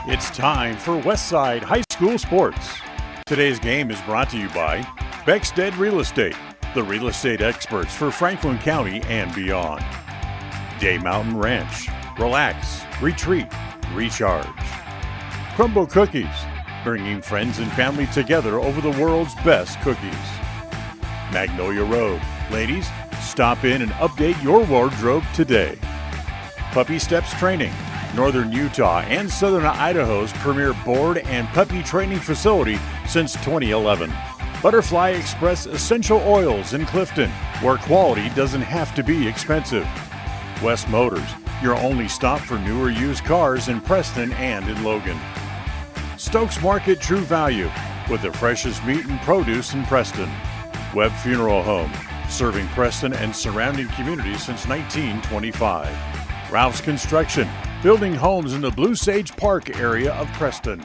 It's time for Westside High School Sports. Today's game is brought to you by Beckstead Real Estate, the real estate experts for Franklin County and beyond. Day Mountain Ranch, relax, retreat, recharge. Crumble Cookies, bringing friends and family together over the world's best cookies. Magnolia Road, ladies, stop in and update your wardrobe today. Puppy Steps Training, Northern Utah and Southern Idaho's premier board and puppy training facility since 2011. Butterfly Express Essential Oils in Clifton, where quality doesn't have to be expensive. West Motors, your only stop for newer used cars in Preston and in Logan. Stokes Market True Value, with the freshest meat and produce in Preston. Webb Funeral Home, serving Preston and surrounding communities since 1925. Ralph's Construction, building homes in the Blue Sage Park area of Preston.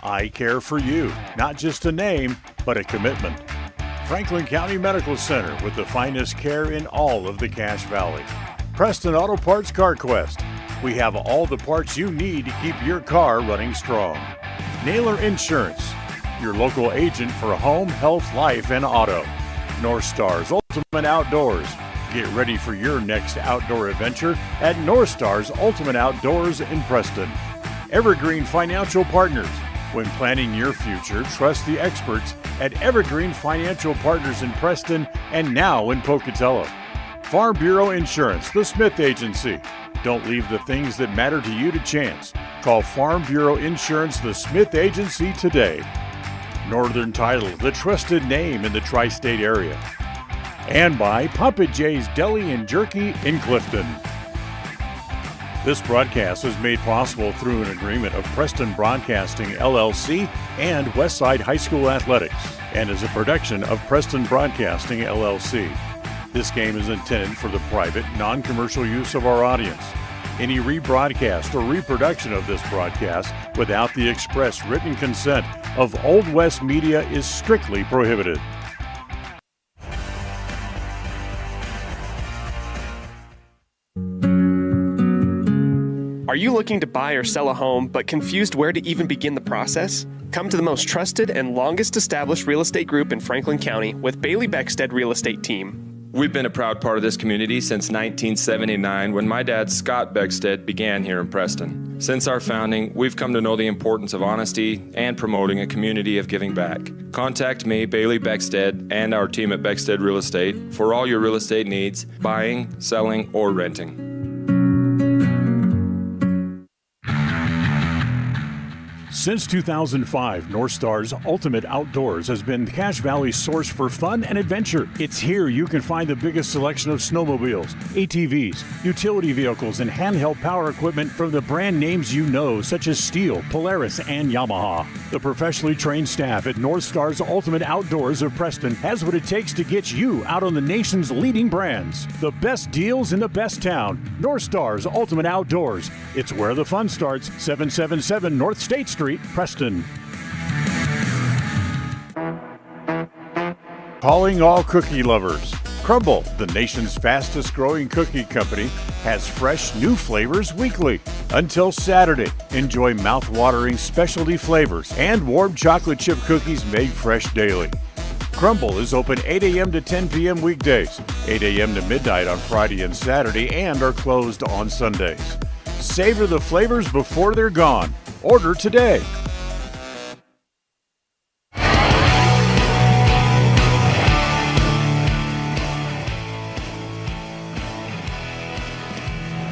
I Care for You, not just a name, but a commitment. Franklin County Medical Center, with the finest care in all of the Cache Valley. Preston Auto Parts Car Quest, we have all the parts you need to keep your car running strong. Naylor Insurance, your local agent for home, health, life, and auto. North Stars Ultimate Outdoors, get ready for your next outdoor adventure at North Stars Ultimate Outdoors in Preston. Evergreen Financial Partners. When planning your future, trust the experts at Evergreen Financial Partners in Preston and now in Pocatello. Farm Bureau Insurance, the Smith Agency. Don't leave the things that matter to you to chance. Call Farm Bureau Insurance, the Smith Agency today. Northern Title, the trusted name in the tri-state area. And by Papa J's Deli and Jerky in Clifton. This broadcast is made possible through an agreement of Preston Broadcasting, LLC and Westside High School Athletics, and is a production of Preston Broadcasting, LLC. This game is intended for the private, non-commercial use of our audience. Any rebroadcast or reproduction of this broadcast without the express written consent of Old West Media is strictly prohibited. Are you looking to buy or sell a home but confused where to even begin the process? Come to the most trusted and longest established real estate group in Franklin County with Bailey Beckstead Real Estate Team. We've been a proud part of this community since 1979 when my dad, Scott Beckstead, began here in Preston. Since our founding, we've come to know the importance of honesty and promoting a community of giving back. Contact me, Bailey Beckstead, and our team at Beckstead Real Estate for all your real estate needs, buying, selling, or renting. Since 2005, North Stars Ultimate Outdoors has been Cache Valley's source for fun and adventure. It's here you can find the biggest selection of snowmobiles, ATVs, utility vehicles, and handheld power equipment from the brand names you know, such as Steel, Polaris, and Yamaha. The professionally trained staff at North Stars Ultimate Outdoors of Preston has what it takes to get you out on the nation's leading brands. The best deals in the best town. North Stars Ultimate Outdoors. It's where the fun starts. 777 North State Street, Preston. Calling all cookie lovers. Crumble, the nation's fastest growing cookie company, has fresh new flavors weekly. Until Saturday, enjoy mouth-watering specialty flavors and warm chocolate chip cookies made fresh daily. Crumble is open 8 a.m. to 10 p.m. weekdays, 8 a.m. to midnight on Friday and Saturday, and are closed on Sundays. Savor the flavors before they're gone. Order today.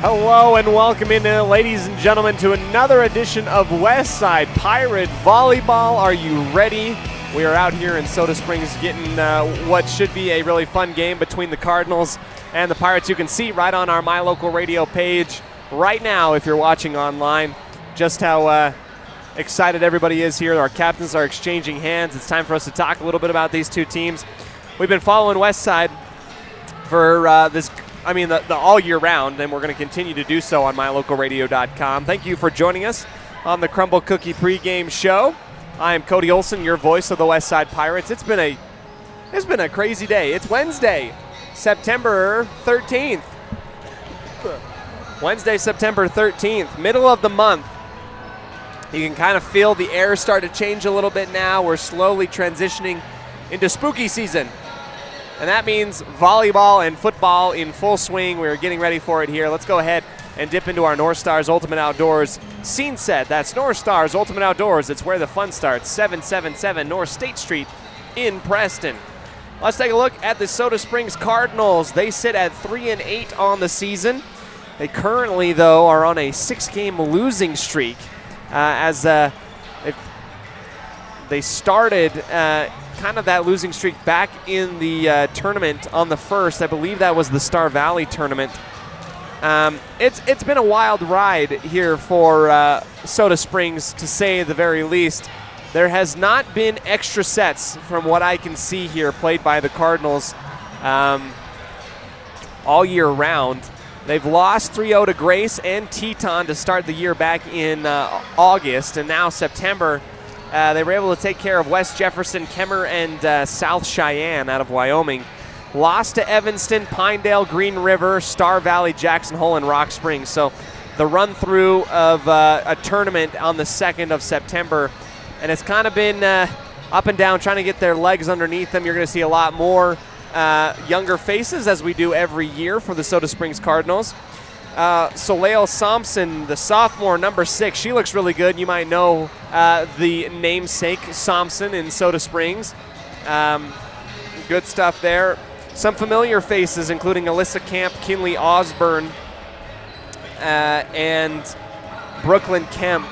Hello and welcome in, ladies and gentlemen, to another edition of Westside Pirate Volleyball. Are you ready? We are out here in Soda Springs getting what should be a really fun game between the Cardinals and the Pirates. You can see right on our My Local Radio page right now, if you're watching online, just how excited everybody is here. Our captains are exchanging hands. It's time for us to talk a little bit about these two teams. We've been following Westside for the all year round, and we're going to continue to do so on mylocalradio.com. Thank you for joining us on the Crumble Cookie pregame show. I am Cody Olsen, your voice of the Westside Pirates. It's been a crazy day. It's Wednesday, September 13th. Wednesday, September 13th, middle of the month. You can kind of feel the air start to change a little bit now. We're slowly transitioning into spooky season. And that means volleyball and football in full swing. We're getting ready for it here. Let's go ahead and dip into our North Stars Ultimate Outdoors scene set. That's North Stars Ultimate Outdoors. It's where the fun starts. 777 North State Street in Preston. Let's take a look at the Soda Springs Cardinals. They sit at 3-8 on the season. They currently, though, are on a 6-game losing streak as they started kind of that losing streak back in the tournament on the 1st. I believe that was the Star Valley tournament. It's been a wild ride here for Soda Springs, to say the very least. There has not been extra sets from what I can see here played by the Cardinals all year round. They've lost 3-0 to Grace and Teton to start the year back in August, and now September. They were able to take care of West Jefferson, Kemmer, and South Cheyenne out of Wyoming. Lost to Evanston, Pinedale, Green River, Star Valley, Jackson Hole, and Rock Springs. So the run-through of a tournament on the 2nd of September. And it's kind of been up and down, trying to get their legs underneath them. You're going to see a lot more younger faces, as we do every year for the Soda Springs Cardinals. Soleil Thompson, the sophomore, number 6, she looks really good. You might know the namesake Thompson in Soda Springs. Good stuff there. Some familiar faces, including Alyssa Camp, Kinley Osborne, and Brooklyn Kemp.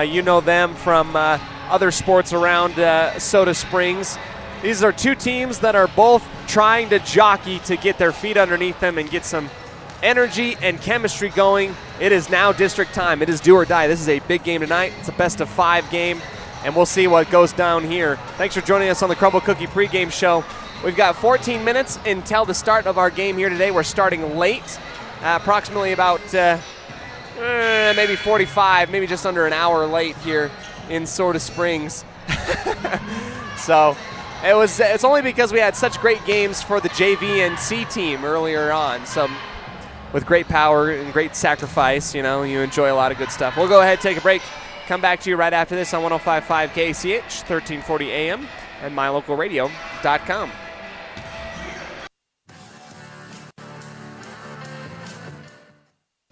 You know them from other sports around Soda Springs. These are two teams that are both trying to jockey to get their feet underneath them and get some energy and chemistry going. It is now district time. It is do or die. This is a big game tonight. It's a best-of-5 game, and we'll see what goes down here. Thanks for joining us on the Crumble Cookie pregame show. We've got 14 minutes until the start of our game here today. We're starting late, approximately about maybe 45, maybe just under an hour late here in Soda Springs. So it's only because we had such great games for the JV and C team earlier on. So with great power and great sacrifice, you enjoy a lot of good stuff. We'll go ahead, take a break, come back to you right after this on 105.5 KCH, 1340 AM, and mylocalradio.com.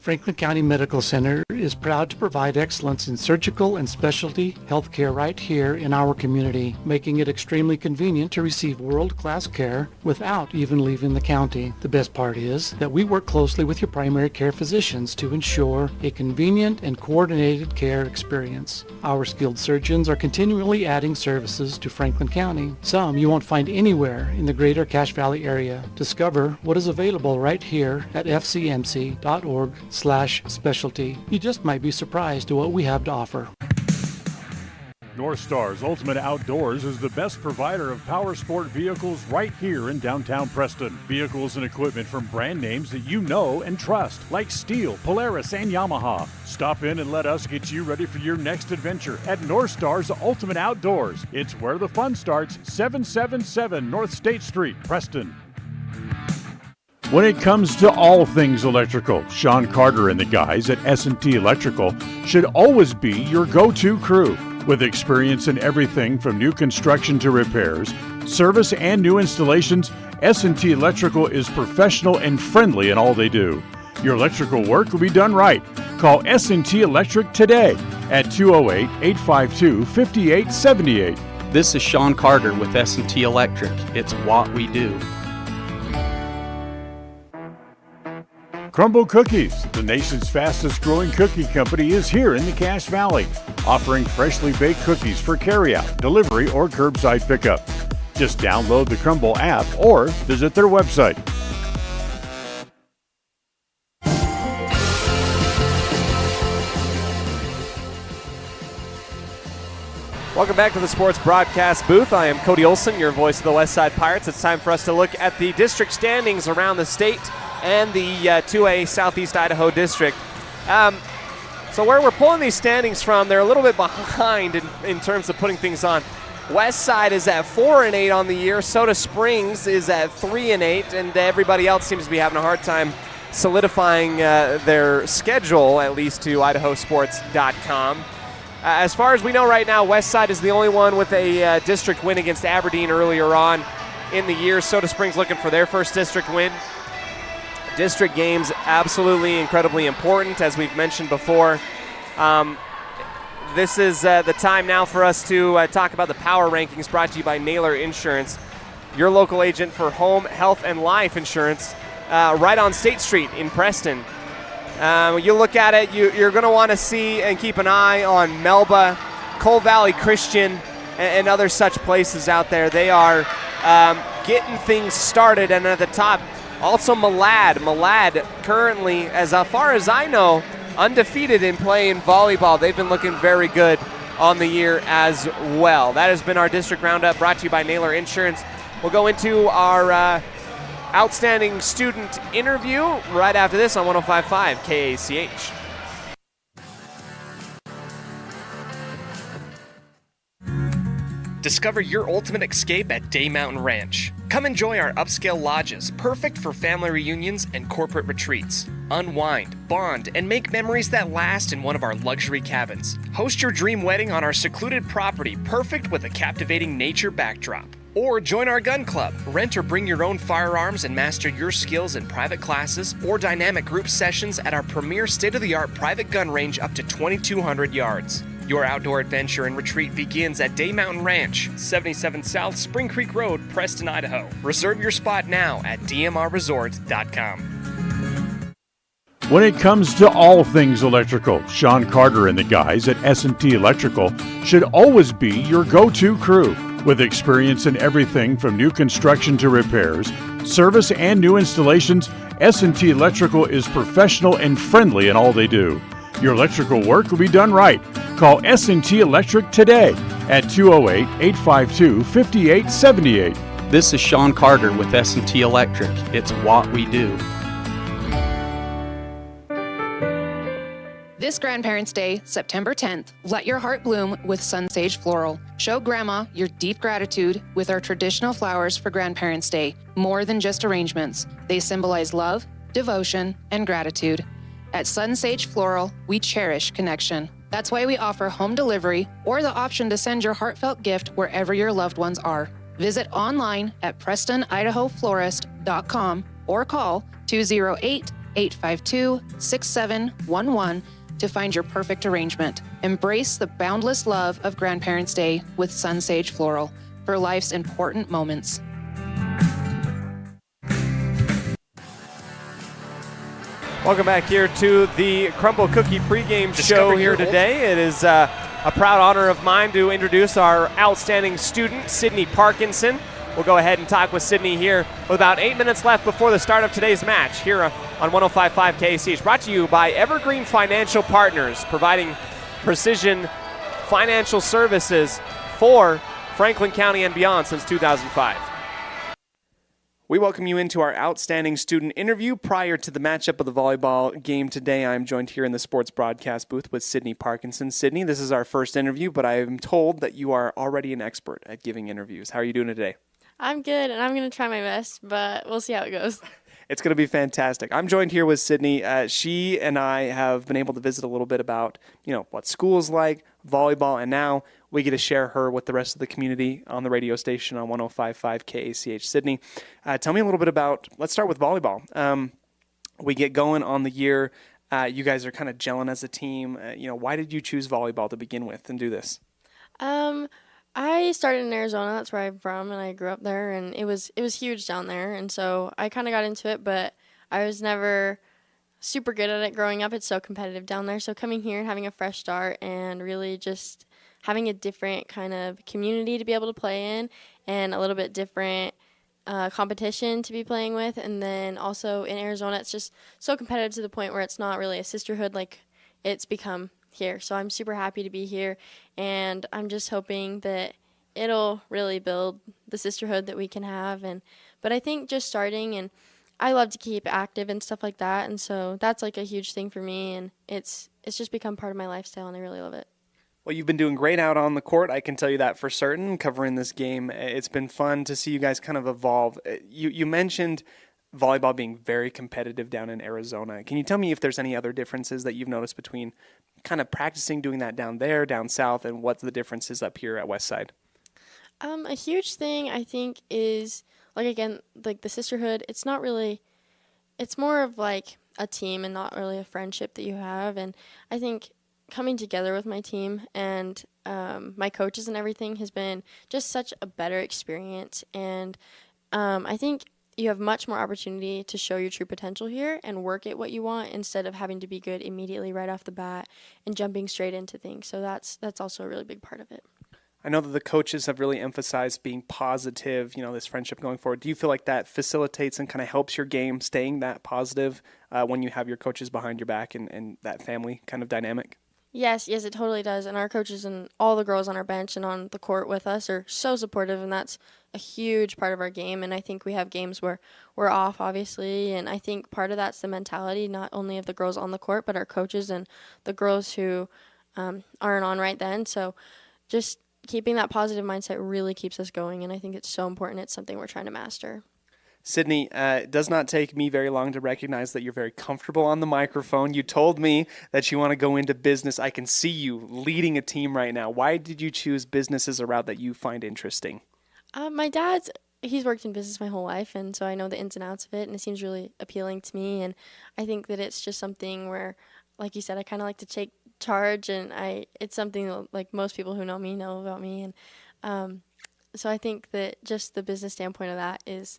Franklin County Medical Center is proud to provide excellence in surgical and specialty healthcare right here in our community, making it extremely convenient to receive world-class care without even leaving the county. The best part is that we work closely with your primary care physicians to ensure a convenient and coordinated care experience. Our skilled surgeons are continually adding services to Franklin County, some you won't find anywhere in the greater Cache Valley area. Discover what is available right here at fcmc.org/specialty. You just might be surprised at what we have to offer. North Stars Ultimate Outdoors is the best provider of power sport vehicles right here in downtown Preston. Vehicles and equipment from brand names that you know and trust, like Steel, Polaris, and Yamaha. Stop in and let us get you ready for your next adventure at North Stars Ultimate Outdoors. It's where the fun starts, 777 North State Street, Preston. When it comes to all things electrical, Sean Carter and the guys at S&T Electrical should always be your go-to crew. With experience in everything from new construction to repairs, service, and new installations, S&T Electrical is professional and friendly in all they do. Your electrical work will be done right. Call S&T Electric today at 208-852-5878. This is Sean Carter with S&T Electric. It's what we do. Crumble Cookies, the nation's fastest growing cookie company, is here in the Cache Valley, offering freshly baked cookies for carryout, delivery, or curbside pickup. Just download the Crumble app or visit their website. Welcome back to the Sports Broadcast Booth. I am Cody Olsen, your voice of the West Side Pirates. It's time for us to look at the district standings around the state and the 2A Southeast Idaho District. So where we're pulling these standings from, they're a little bit behind in terms of putting things on. West Side is at 4-8 on the year. Soda Springs is at 3-8, and everybody else seems to be having a hard time solidifying their schedule, at least to idahosports.com. As far as we know right now, Westside is the only one with a district win against Aberdeen earlier on in the year. Soda Springs looking for their first district win. District games absolutely incredibly important, as we've mentioned before. This is the time now for us to talk about the power rankings brought to you by Naylor Insurance, your local agent for home, health, and life insurance, right on State Street in Preston. You look at it, you're going to want to see and keep an eye on Melba, Coal Valley Christian, and other such places out there. They are getting things started, and at the top, also Malad. Malad currently, as far as I know, undefeated in playing volleyball. They've been looking very good on the year as well. That has been our district roundup brought to you by Naylor Insurance. We'll go into our outstanding student interview right after this on 105.5 KACH. Discover your ultimate escape at Day Mountain Ranch. Come enjoy our upscale lodges, perfect for family reunions and corporate retreats. Unwind, bond, and make memories that last in one of our luxury cabins. Host your dream wedding on our secluded property, perfect with a captivating nature backdrop. Or join our gun club. Rent or bring your own firearms and master your skills in private classes or dynamic group sessions at our premier state-of-the-art private gun range up to 2,200 yards. Your outdoor adventure and retreat begins at Day Mountain Ranch, 77 South Spring Creek Road, Preston, Idaho. Reserve your spot now at dmrresort.com. When it comes to all things electrical, Sean Carter and the guys at S&T Electrical should always be your go-to crew. With experience in everything from new construction to repairs, service, and new installations, S&T Electrical is professional and friendly in all they do. Your electrical work will be done right. Call S&T Electric today at 208-852-5878. This is Sean Carter with S&T Electric. It's what we do. This Grandparents' Day, September 10th, let your heart bloom with Sunsage Floral. Show Grandma your deep gratitude with our traditional flowers for Grandparents' Day. More than just arrangements, they symbolize love, devotion, and gratitude. At Sunsage Floral, we cherish connection. That's why we offer home delivery or the option to send your heartfelt gift wherever your loved ones are. Visit online at PrestonIdahoFlorist.com or call 208-852-6711 to find your perfect arrangement. Embrace the boundless love of Grandparents' Day with Sunsage Floral for life's important moments. Welcome back here to the Crumble Cookie pregame show here today. It is a proud honor of mine to introduce our outstanding student, Sydney Parkinson. We'll go ahead and talk with Sydney here with about 8 minutes left before the start of today's match here on 105.5 KACH. Brought to you by Evergreen Financial Partners, providing precision financial services for Franklin County and beyond since 2005. We welcome you into our outstanding student interview prior to the matchup of the volleyball game today. I'm joined here in the sports broadcast booth with Sydney Parkinson. Sydney, this is our first interview, but I am told that you are already an expert at giving interviews. How are you doing today? I'm good, and I'm going to try my best, but we'll see how it goes. It's going to be fantastic. I'm joined here with Sydney. She and I have been able to visit a little bit about, what school's like, volleyball, and now we get to share her with the rest of the community on the radio station on 105.5 KACH. Sydney, tell me a little bit about, let's start with volleyball. We get going on the year. You guys are kind of gelling as a team. Why did you choose volleyball to begin with and do this? I started in Arizona. That's where I'm from, and I grew up there, and it was huge down there, and so I kind of got into it, but I was never super good at it growing up. It's so competitive down there, so coming here and having a fresh start and really just having a different kind of community to be able to play in and a little bit different competition to be playing with, and then also in Arizona, it's just so competitive to the point where it's not really a sisterhood like it's become here. So I'm super happy to be here, and I'm just hoping that it'll really build the sisterhood that we can have. But I think just starting, and I love to keep active and stuff like that, and so that's like a huge thing for me, and it's just become part of my lifestyle, and I really love it. Well, you've been doing great out on the court. I can tell you that for certain, covering this game. It's been fun to see you guys kind of evolve. You mentioned volleyball being very competitive down in Arizona. Can you tell me if there's any other differences that you've noticed between kind of practicing doing that down there, down south, and what the difference is up here at Westside? A huge thing I think is, like, again, like the sisterhood. It's not really, it's more of like a team and not really a friendship that you have. And I think coming together with my team and my coaches and everything has been just such a better experience. And I think you have much more opportunity to show your true potential here and work at what you want instead of having to be good immediately right off the bat and jumping straight into things. So that's also a really big part of it. I know that the coaches have really emphasized being positive, this friendship going forward. Do you feel like that facilitates and kind of helps your game staying that positive when you have your coaches behind your back and that family kind of dynamic? Yes, it totally does. And our coaches and all the girls on our bench and on the court with us are so supportive, and that's a huge part of our game. And I think we have games where we're off, obviously, and I think part of that's the mentality, not only of the girls on the court, but our coaches and the girls who aren't on right then. So just keeping that positive mindset really keeps us going, and I think it's so important. It's something we're trying to master. Sydney, it does not take me very long to recognize that you're very comfortable on the microphone. You told me that you want to go into business. I can see you leading a team right now. Why did you choose business as a route that you find interesting? My dad's, he's worked in business my whole life, and so I know the ins and outs of it, and it seems really appealing to me. And I think that it's just something where, like you said, I kind of like to take charge, and it's something that, like, most people who know me know about me. And so I think that just the business standpoint of that is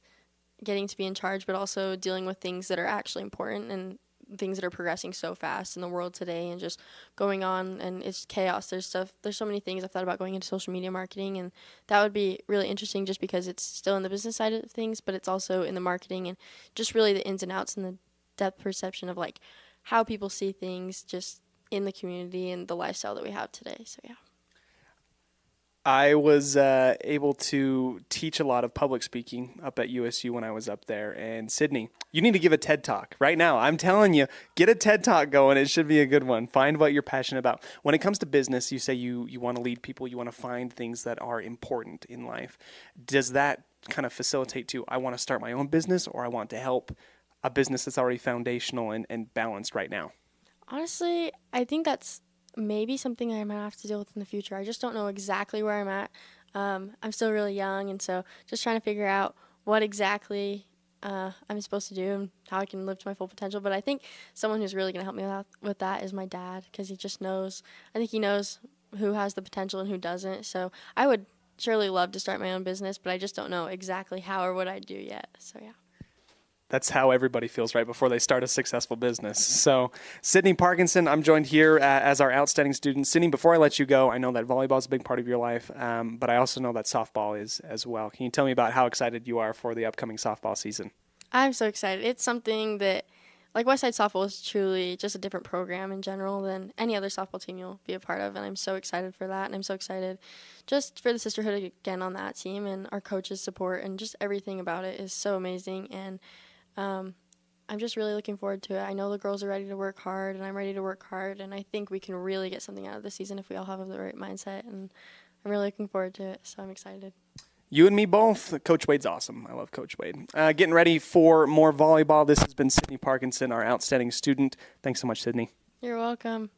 getting to be in charge, but also dealing with things that are actually important and things that are progressing so fast in the world today and just going on, and it's chaos. There's so many things. I've thought about going into social media marketing, and that would be really interesting just because it's still in the business side of things, but it's also in the marketing and just really the ins and outs and the depth perception of like how people see things just in the community and the lifestyle that we have today. So yeah. I was able to teach a lot of public speaking up at USU when I was up there. And Sydney, you need to give a TED Talk right now. I'm telling you, get a TED Talk going. It should be a good one. Find what you're passionate about. When it comes to business, you say you want to lead people. You want to find things that are important in life. Does that kind of facilitate to, I want to start my own business, or I want to help a business that's already foundational and balanced right now? Honestly, I think that's maybe something I might have to deal with in the future. I just don't know exactly where I'm at. I'm still really young, and so just trying to figure out what exactly I'm supposed to do and how I can live to my full potential. But I think someone who's really going to help me with that is my dad, because he just knows. I think he knows who has the potential and who doesn't. So I would surely love to start my own business, but I just don't know exactly how or what I'd do yet. So yeah. That's how everybody feels right before they start a successful business. So, Sydney Parkinson, I'm joined here as our outstanding student. Sydney, before I let you go, I know that volleyball is a big part of your life, but I also know that softball is as well. Can you tell me about how excited you are for the upcoming softball season? I'm so excited. It's something that, like, Westside Softball is truly just a different program in general than any other softball team you'll be a part of, and I'm so excited for that, and I'm so excited just for the sisterhood again on that team, and our coaches' support, and just everything about it is so amazing, and I'm just really looking forward to it. I know the girls are ready to work hard, and I'm ready to work hard, and I think we can really get something out of this season if we all have the right mindset, and I'm really looking forward to it, so I'm excited. You and me both. Coach Wade's awesome. I love Coach Wade. Getting ready for more volleyball. This has been Sydney Parkinson, our outstanding student. Thanks so much, Sydney. You're welcome.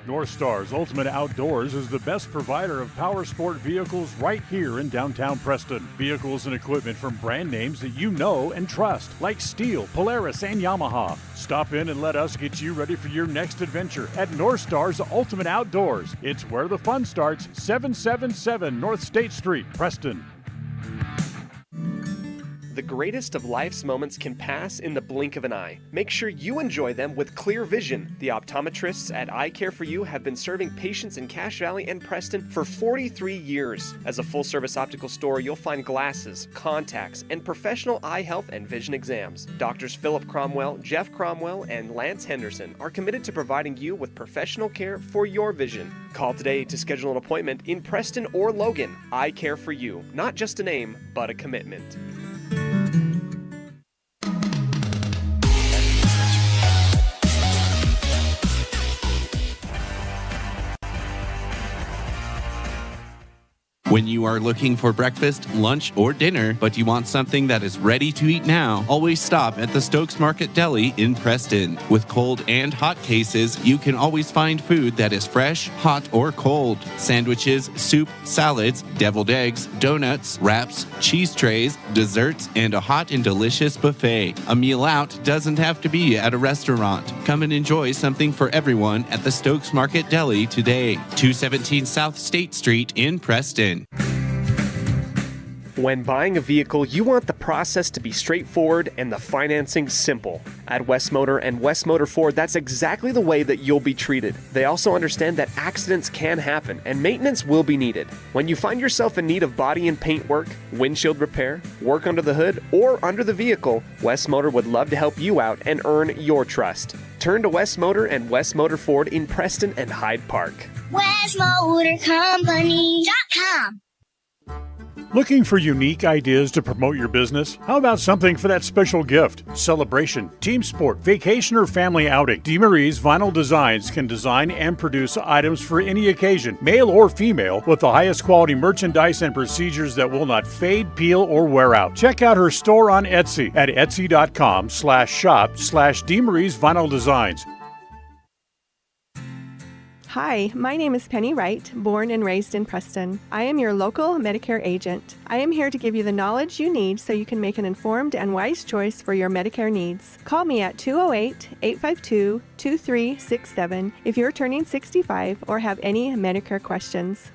North Star's Ultimate Outdoors is the best provider of power sport vehicles right here in downtown Preston. Vehicles and equipment from brand names that you know and trust, like Steel, Polaris, and Yamaha. Stop in and let us get you ready for your next adventure at North Star's Ultimate Outdoors. It's where the fun starts, 777 North State Street, Preston. The greatest of life's moments can pass in the blink of an eye. Make sure you enjoy them with clear vision. The optometrists at Eye Care for You have been serving patients in Cache Valley and Preston for 43 years. As a full-service optical store, you'll find glasses, contacts, and professional eye health and vision exams. Doctors Philip Cromwell, Jeff Cromwell, and Lance Henderson are committed to providing you with professional care for your vision. Call today to schedule an appointment in Preston or Logan. Eye Care for You, not just a name, but a commitment. When you are looking for breakfast, lunch, or dinner, but you want something that is ready to eat now, always stop at the Stokes Market Deli in Preston. With cold and hot cases, you can always find food that is fresh, hot, or cold. Sandwiches, soup, salads, deviled eggs, donuts, wraps, cheese trays, desserts, and a hot and delicious buffet. A meal out doesn't have to be at a restaurant. Come and enjoy something for everyone at the Stokes Market Deli today. 217 South State Street in Preston. When buying a vehicle, you want the process to be straightforward and the financing simple. At West Motor and West Motor Ford, that's exactly the way that you'll be treated. They also understand that accidents can happen and maintenance will be needed. When you find yourself in need of body and paint work, windshield repair, work under the hood, or under the vehicle, West Motor would love to help you out and earn your trust. Turn to West Motor and West Motor Ford in Preston and Hyde Park. WestMotorCompany.com. Looking for unique ideas to promote your business? How about something for that special gift, celebration, team sport, vacation, or family outing? DeMarie's Vinyl Designs can design and produce items for any occasion, male or female, with the highest quality merchandise and procedures that will not fade, peel, or wear out. Check out her store on Etsy at etsy.com/shop/DeMarie's Vinyl Designs. Hi, my name is Penny Wright, born and raised in Preston. I am your local Medicare agent. I am here to give you the knowledge you need so you can make an informed and wise choice for your Medicare needs. Call me at 208-852-2367 if you're turning 65 or have any Medicare questions.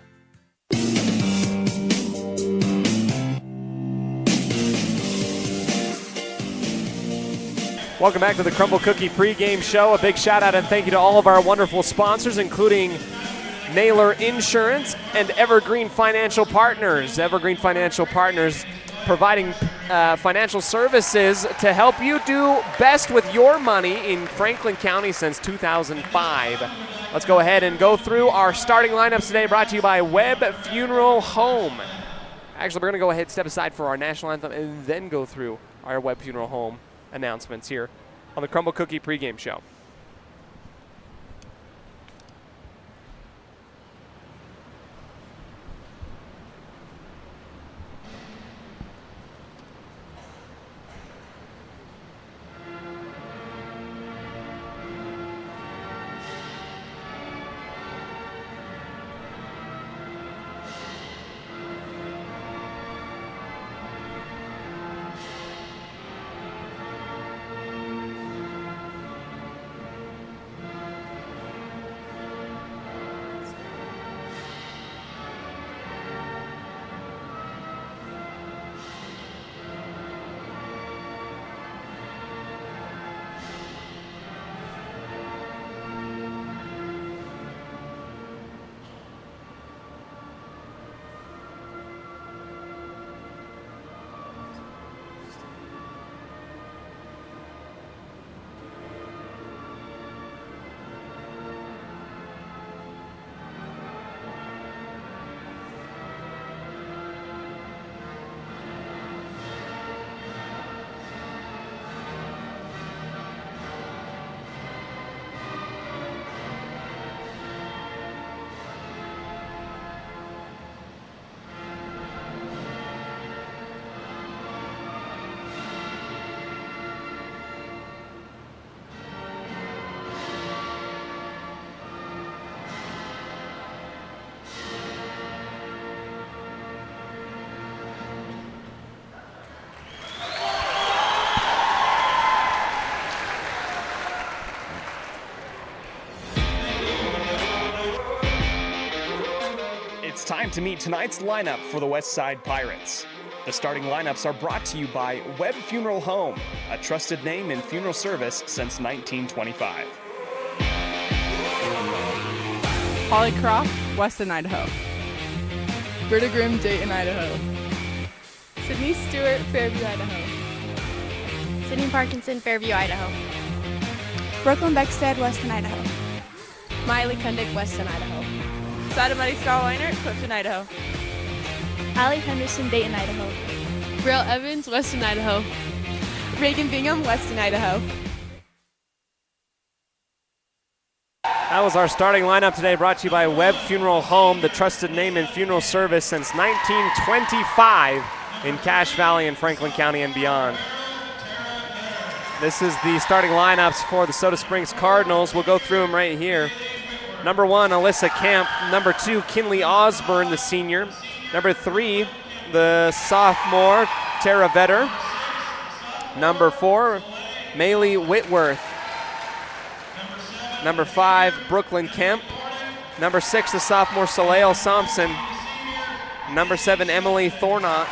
Welcome back to the Crumble Cookie pregame show. A big shout out and thank you to all of our wonderful sponsors, including Naylor Insurance and Evergreen Financial Partners. Evergreen Financial Partners providing financial services to help you do best with your money in Franklin County since 2005. Let's go ahead and go through our starting lineups today, brought to you by Webb Funeral Home. Actually, we're going to go ahead, step aside for our national anthem, and then go through our Webb Funeral Home announcements here on the Crumble Cookie pregame show. It's time to meet tonight's lineup for the West Side Pirates. The starting lineups are brought to you by Webb Funeral Home, a trusted name in funeral service since 1925. Holly Croft, Weston, Idaho. Britta Grimm, Dayton, Idaho. Sydney Stewart, Fairview, Idaho. Sydney Parkinson, Fairview, Idaho. Brooklyn Beckstead, Weston, Idaho. Miley Kundick, Weston, Idaho. Sadamari Starliner, Clifton, Idaho. Allie Henderson, Dayton, Idaho. Brielle Evans, Weston, Idaho. Reagan Bingham, Weston, Idaho. That was our starting lineup today, brought to you by Webb Funeral Home, the trusted name in funeral service since 1925 in Cache Valley and Franklin County and beyond. This is the starting lineups for the Soda Springs Cardinals. We'll go through them right here. Number 1, Alyssa Camp. Number 2, Kinley Osborne, the senior. Number 3, the sophomore, Tara Vetter. Number 4, Maylee Whitworth. Number 5, Brooklyn Kemp. Number 6, the sophomore, Soleil Thompson. Number 7, Emily Thornock.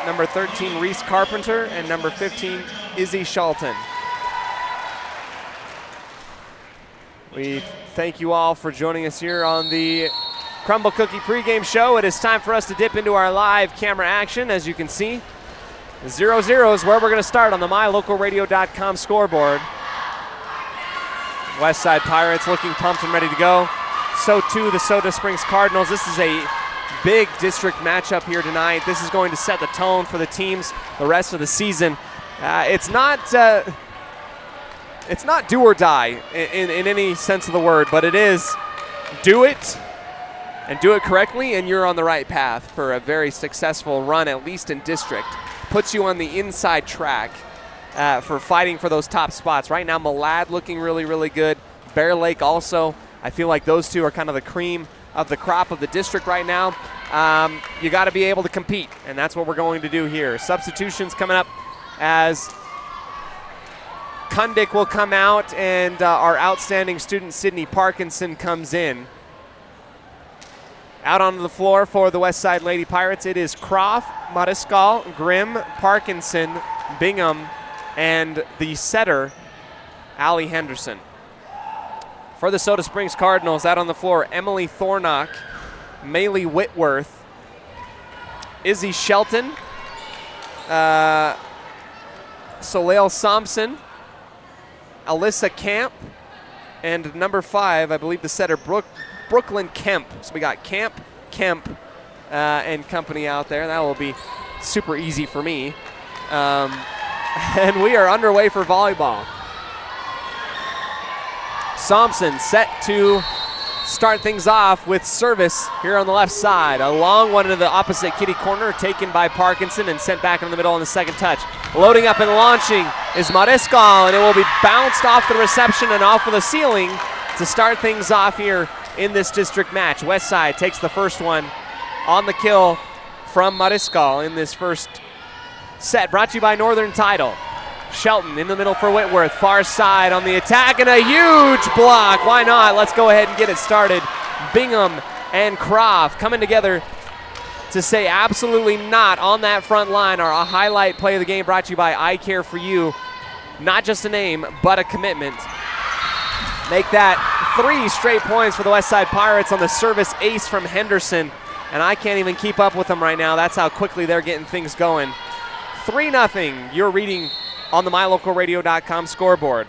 Number 13, Reese Carpenter. And number 15, Izzy Shelton. We thank you all for joining us here on the Crumble Cookie pregame show. It is time for us to dip into our live camera action. As you can see, 0-0 is where we're going to start on the MyLocalRadio.com scoreboard. Westside Pirates looking pumped and ready to go. So too the Soda Springs Cardinals. This is a big district matchup here tonight. This is going to set the tone for the teams the rest of the season. It's not do or die in any sense of the word, but it is do it and do it correctly, and you're on the right path for a very successful run, at least in district. Puts you on the inside track for fighting for those top spots. Right now, Malad looking really, really good. Bear Lake also. I feel like those two are kind of the cream of the crop of the district right now. You got to be able to compete, and that's what we're going to do here. Substitutions coming up as Kundick will come out, and our outstanding student, Sydney Parkinson, comes in. Out onto the floor for the Westside Lady Pirates, it is Croft, Mariscal, Grimm, Parkinson, Bingham, and the setter, Allie Henderson. For the Soda Springs Cardinals, out on the floor, Emily Thornock, Maylee Whitworth, Izzy Shelton, Soleil Thompson, Alyssa Camp, and number 5, I believe the setter, Brooklyn Kemp. So we got Kemp, and company out there. That will be super easy for me. And we are underway for volleyball. Thompson set to start things off with service here on the left side. A long one into the opposite kitty corner, taken by Parkinson and sent back in the middle on the second touch. Loading up and launching is Mariscal, and it will be bounced off the reception and off of the ceiling to start things off here in this district match. Westside takes the first one on the kill from Mariscal in this first set. Brought to you by Northern Title. Shelton in the middle for Whitworth. Far side on the attack, and a huge block. Why not? Let's go ahead and get it started. Bingham and Croft coming together to say absolutely not on that front line. Our highlight play of the game brought to you by I Care For You. Not just a name, but a commitment. Make that 3 straight points for the Westside Pirates on the service ace from Henderson. And I can't even keep up with them right now. That's how quickly they're getting things going. 3-0, you're reading on the MyLocalRadio.com scoreboard.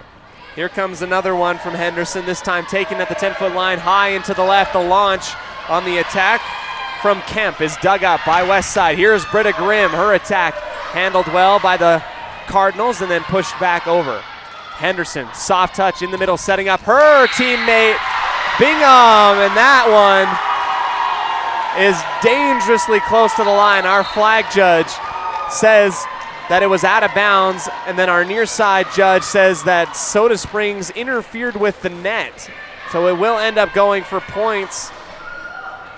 Here comes another one from Henderson, this time taken at the 10-foot line, high into the left. The launch on the attack from Kemp is dug up by Westside. Here's Britta Grimm. Her attack handled well by the Cardinals and then pushed back over. Henderson, soft touch in the middle, setting up her teammate, Bingham, and that one is dangerously close to the line. Our flag judge says that it was out of bounds, and then our near side judge says that Soda Springs interfered with the net. So it will end up going for points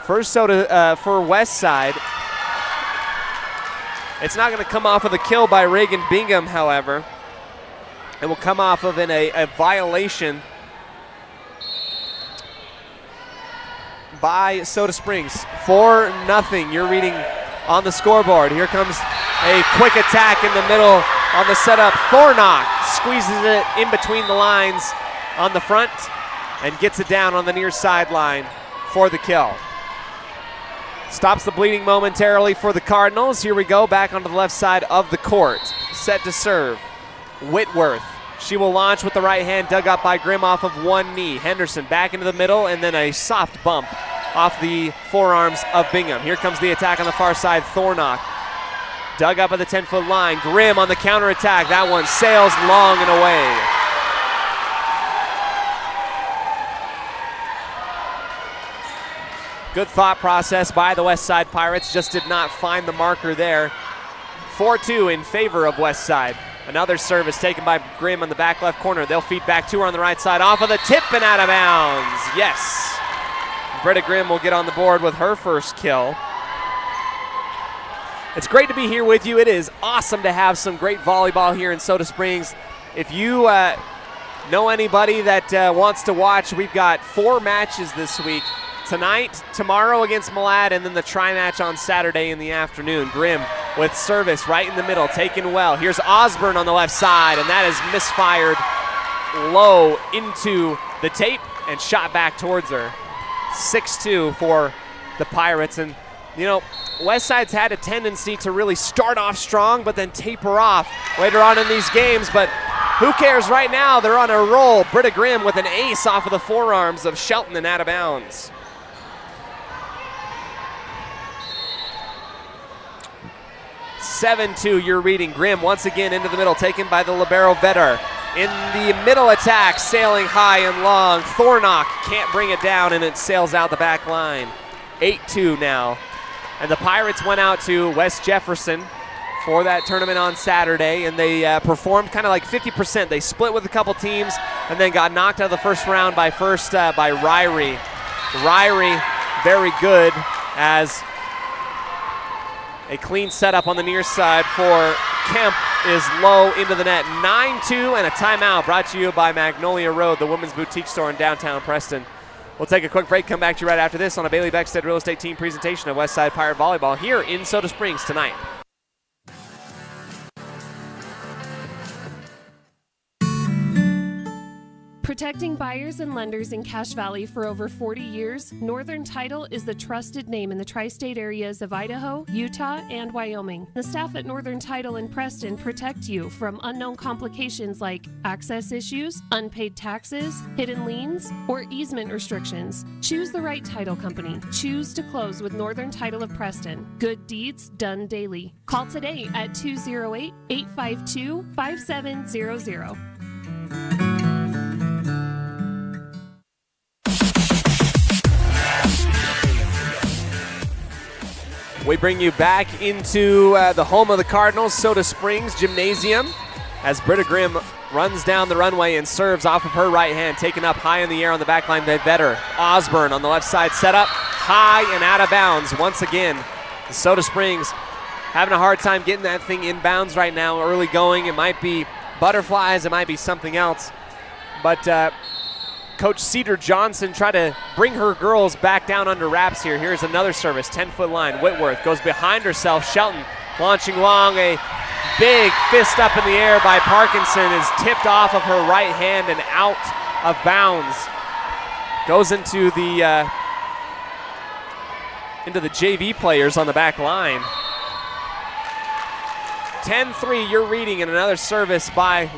for Westside. It's not going to come off of the kill by Reagan Bingham, however. It will come off of a violation by Soda Springs. 4-0, you're reading on the scoreboard. Here comes a quick attack in the middle on the setup. Thornock squeezes it in between the lines on the front and gets it down on the near sideline for the kill. Stops the bleeding momentarily for the Cardinals. Here we go, back onto the left side of the court. Set to serve. Whitworth. She will launch with the right hand, dug up by Grimm off of one knee. Henderson back into the middle, and then a soft bump off the forearms of Bingham. Here comes the attack on the far side. Thornock dug up at the 10-foot line. Grimm on the counterattack. That one sails long and away. Good thought process by the West Side Pirates, just did not find the marker there. 4-2 in favor of West Side. Another service taken by Grimm on the back left corner. They'll feed back to her on the right side, off of the tip and out of bounds. Yes. Britta Grimm will get on the board with her first kill. It's great to be here with you. It is awesome to have some great volleyball here in Soda Springs. If you know anybody that wants to watch, we've got 4 matches this week. Tonight, tomorrow against Malad, and then the tri-match on Saturday in the afternoon. Grimm with service right in the middle, taken well. Here's Osborne on the left side, and that is misfired low into the tape and shot back towards her. 6-2 for the Pirates. And, you know, Westside's had a tendency to really start off strong but then taper off later on in these games. But who cares right now? They're on a roll. Britta Grimm with an ace off of the forearms of Shelton and out of bounds. 7-2, you're reading. Grimm once again into the middle, taken by the libero Vetter. In the middle attack, sailing high and long. Thornock can't bring it down, and it sails out the back line. 8-2 now. And the Pirates went out to West Jefferson for that tournament on Saturday, and they performed kind of like 50%. They split with a couple teams and then got knocked out of the first round by Ryrie. Ryrie, very good, as a clean setup on the near side for Kemp is low into the net. 9-2 and a timeout, brought to you by Magnolia Road, the women's boutique store in downtown Preston. We'll take a quick break, come back to you right after this on a Bailey Beckstead Real Estate Team presentation of Westside Pirate Volleyball here in Soda Springs tonight. Protecting buyers and lenders in Cache Valley for over 40 years, Northern Title is the trusted name in the tri-state areas of Idaho, Utah, and Wyoming. The staff at Northern Title in Preston protect you from unknown complications like access issues, unpaid taxes, hidden liens, or easement restrictions. Choose the right title company. Choose to close with Northern Title of Preston. Good deeds done daily. Call today at 208-852-5700. We bring you back into the home of the Cardinals, Soda Springs Gymnasium, as Britta Grimm runs down the runway and serves off of her right hand, taken up high in the air on the back line by Vetter. Osborne on the left side, set up high and out of bounds. Once again, the Soda Springs having a hard time getting that thing in bounds right now, early going. It might be butterflies, it might be something else. But Coach Cedar Johnson tried to bring her girls back down under wraps here. Here's another service, 10-foot line. Whitworth goes behind herself. Shelton launching long. A big fist up in the air by Parkinson is tipped off of her right hand and out of bounds. Goes into the JV players on the back line. 10-3, you're reading, and another service by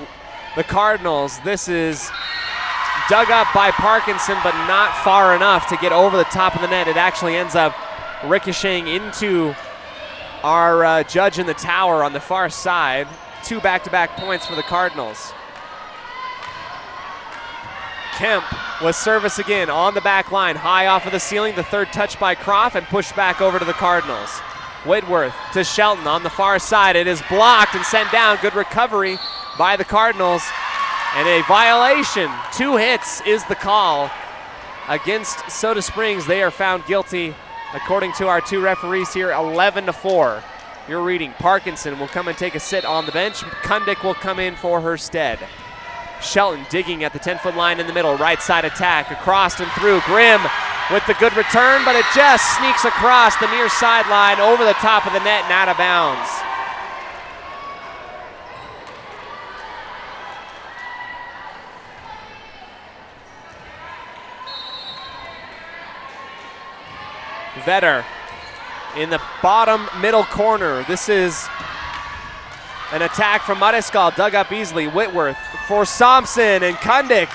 the Cardinals. This is dug up by Parkinson, but not far enough to get over the top of the net. It actually ends up ricocheting into our judge in the tower on the far side. 2 back-to-back points for the Cardinals. Kemp with service again on the back line, high off of the ceiling. The third touch by Croft and pushed back over to the Cardinals. Whitworth to Shelton on the far side. It is blocked and sent down. Good recovery by the Cardinals. And a violation. 2 hits is the call against Soda Springs. They are found guilty, according to our 2 referees here, 11-4. You're reading. Parkinson will come and take a sit on the bench. Kundick will come in for her stead. Shelton digging at the 10-foot line in the middle. Right side attack. Across and through. Grimm with the good return, but it just sneaks across the near sideline over the top of the net and out of bounds. Vetter in the bottom middle corner. This is an attack from Mariscal, dug up easily. Whitworth for Thompson, and Kundick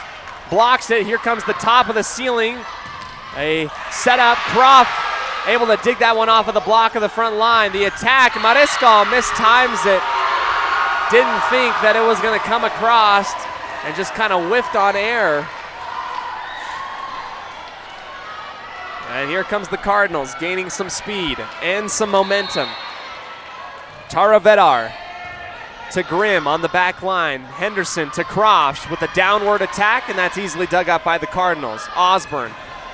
blocks it. Here comes the top of the ceiling. A setup. Croft able to dig that one off of the block of the front line. The attack, Mariscal mistimes it. Didn't think that it was going to come across and just kind of whiffed on air. And here comes the Cardinals, gaining some speed and some momentum. Tara Vedar to Grimm on the back line. Henderson to Croft with a downward attack, and that's easily dug up by the Cardinals. Osborne,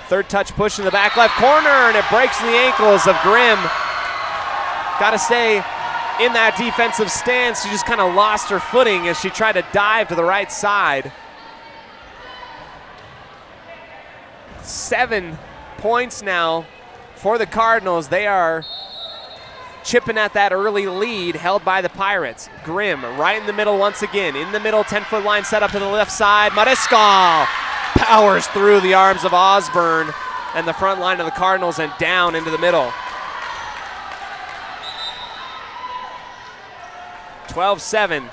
third touch push in the back left corner, and it breaks the ankles of Grimm. Got to stay in that defensive stance. She just kind of lost her footing as she tried to dive to the right side. 7 points now for the Cardinals. They are chipping at that early lead held by the Pirates. Grimm right in the middle once again. In the middle, 10-foot line set up to the left side. Mariscal powers through the arms of Osborne and the front line of the Cardinals and down into the middle. 12-7.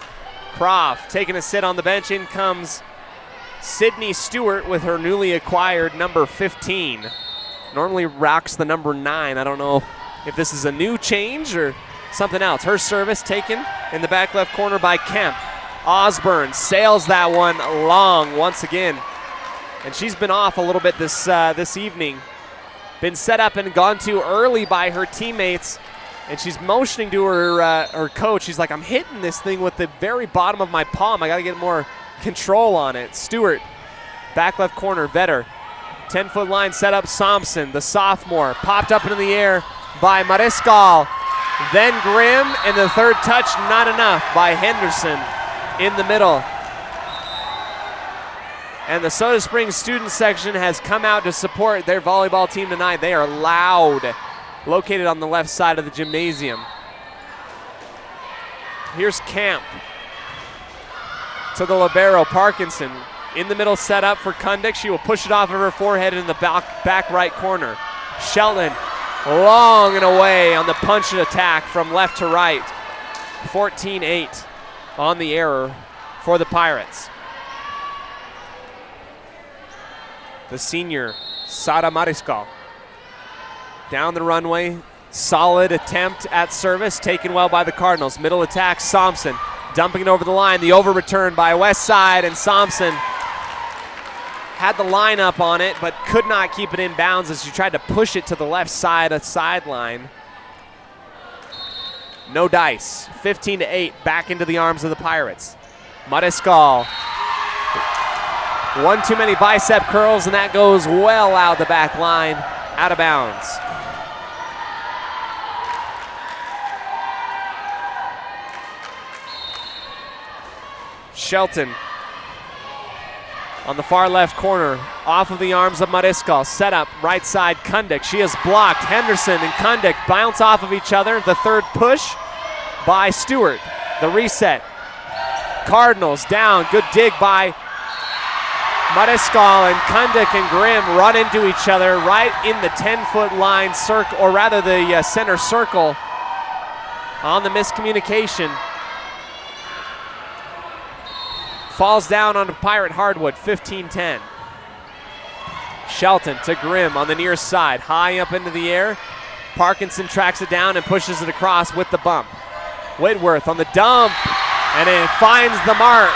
Croft taking a sit on the bench. In comes Sydney Stewart with her newly acquired number 15. Normally rocks the number 9. I don't know if this is a new change or something else. Her service taken in the back left corner by Kemp. Osborne sails that one long once again. And she's been off a little bit this evening. Been set up and gone to early by her teammates. And she's motioning to her coach. She's like, I'm hitting this thing with the very bottom of my palm. I got to get more control on it. Stewart, back left corner, Vetter. 10-foot line set up, Thompson, the sophomore, popped up into the air by Mariscal. Then Grimm, and the third touch, not enough by Henderson in the middle. And the Soda Springs student section has come out to support their volleyball team tonight. They are loud. Located on the left side of the gymnasium. Here's Camp to the libero, Parkinson. In the middle set up for Kundick. She will push it off of her forehead in the back right corner. Shelton long and away on the punch and attack from left to right. 14-8 on the error for the Pirates. The senior, Sara Mariscal. Down the runway, solid attempt at service, taken well by the Cardinals. Middle attack, Thompson dumping it over the line. The over return by Westside, and Thompson had the line up on it, but could not keep it in bounds as she tried to push it to the left side of the sideline. No dice. 15-8, back into the arms of the Pirates. Mariscal. One too many bicep curls, and that goes well out the back line, out of bounds. Shelton on the far left corner, off of the arms of Mariscal. Set up, right side, Kundick. She is blocked. Henderson and Kundick bounce off of each other. The third push by Stewart. The reset. Cardinals down. Good dig by Mariscal, and Kundick and Grimm run into each other right in the 10-foot line circle, or rather the center circle on the miscommunication. Falls down onto Pirate hardwood, 15-10. Shelton to Grimm on the near side, high up into the air. Parkinson tracks it down and pushes it across with the bump. Whitworth on the dump, and it finds the mark.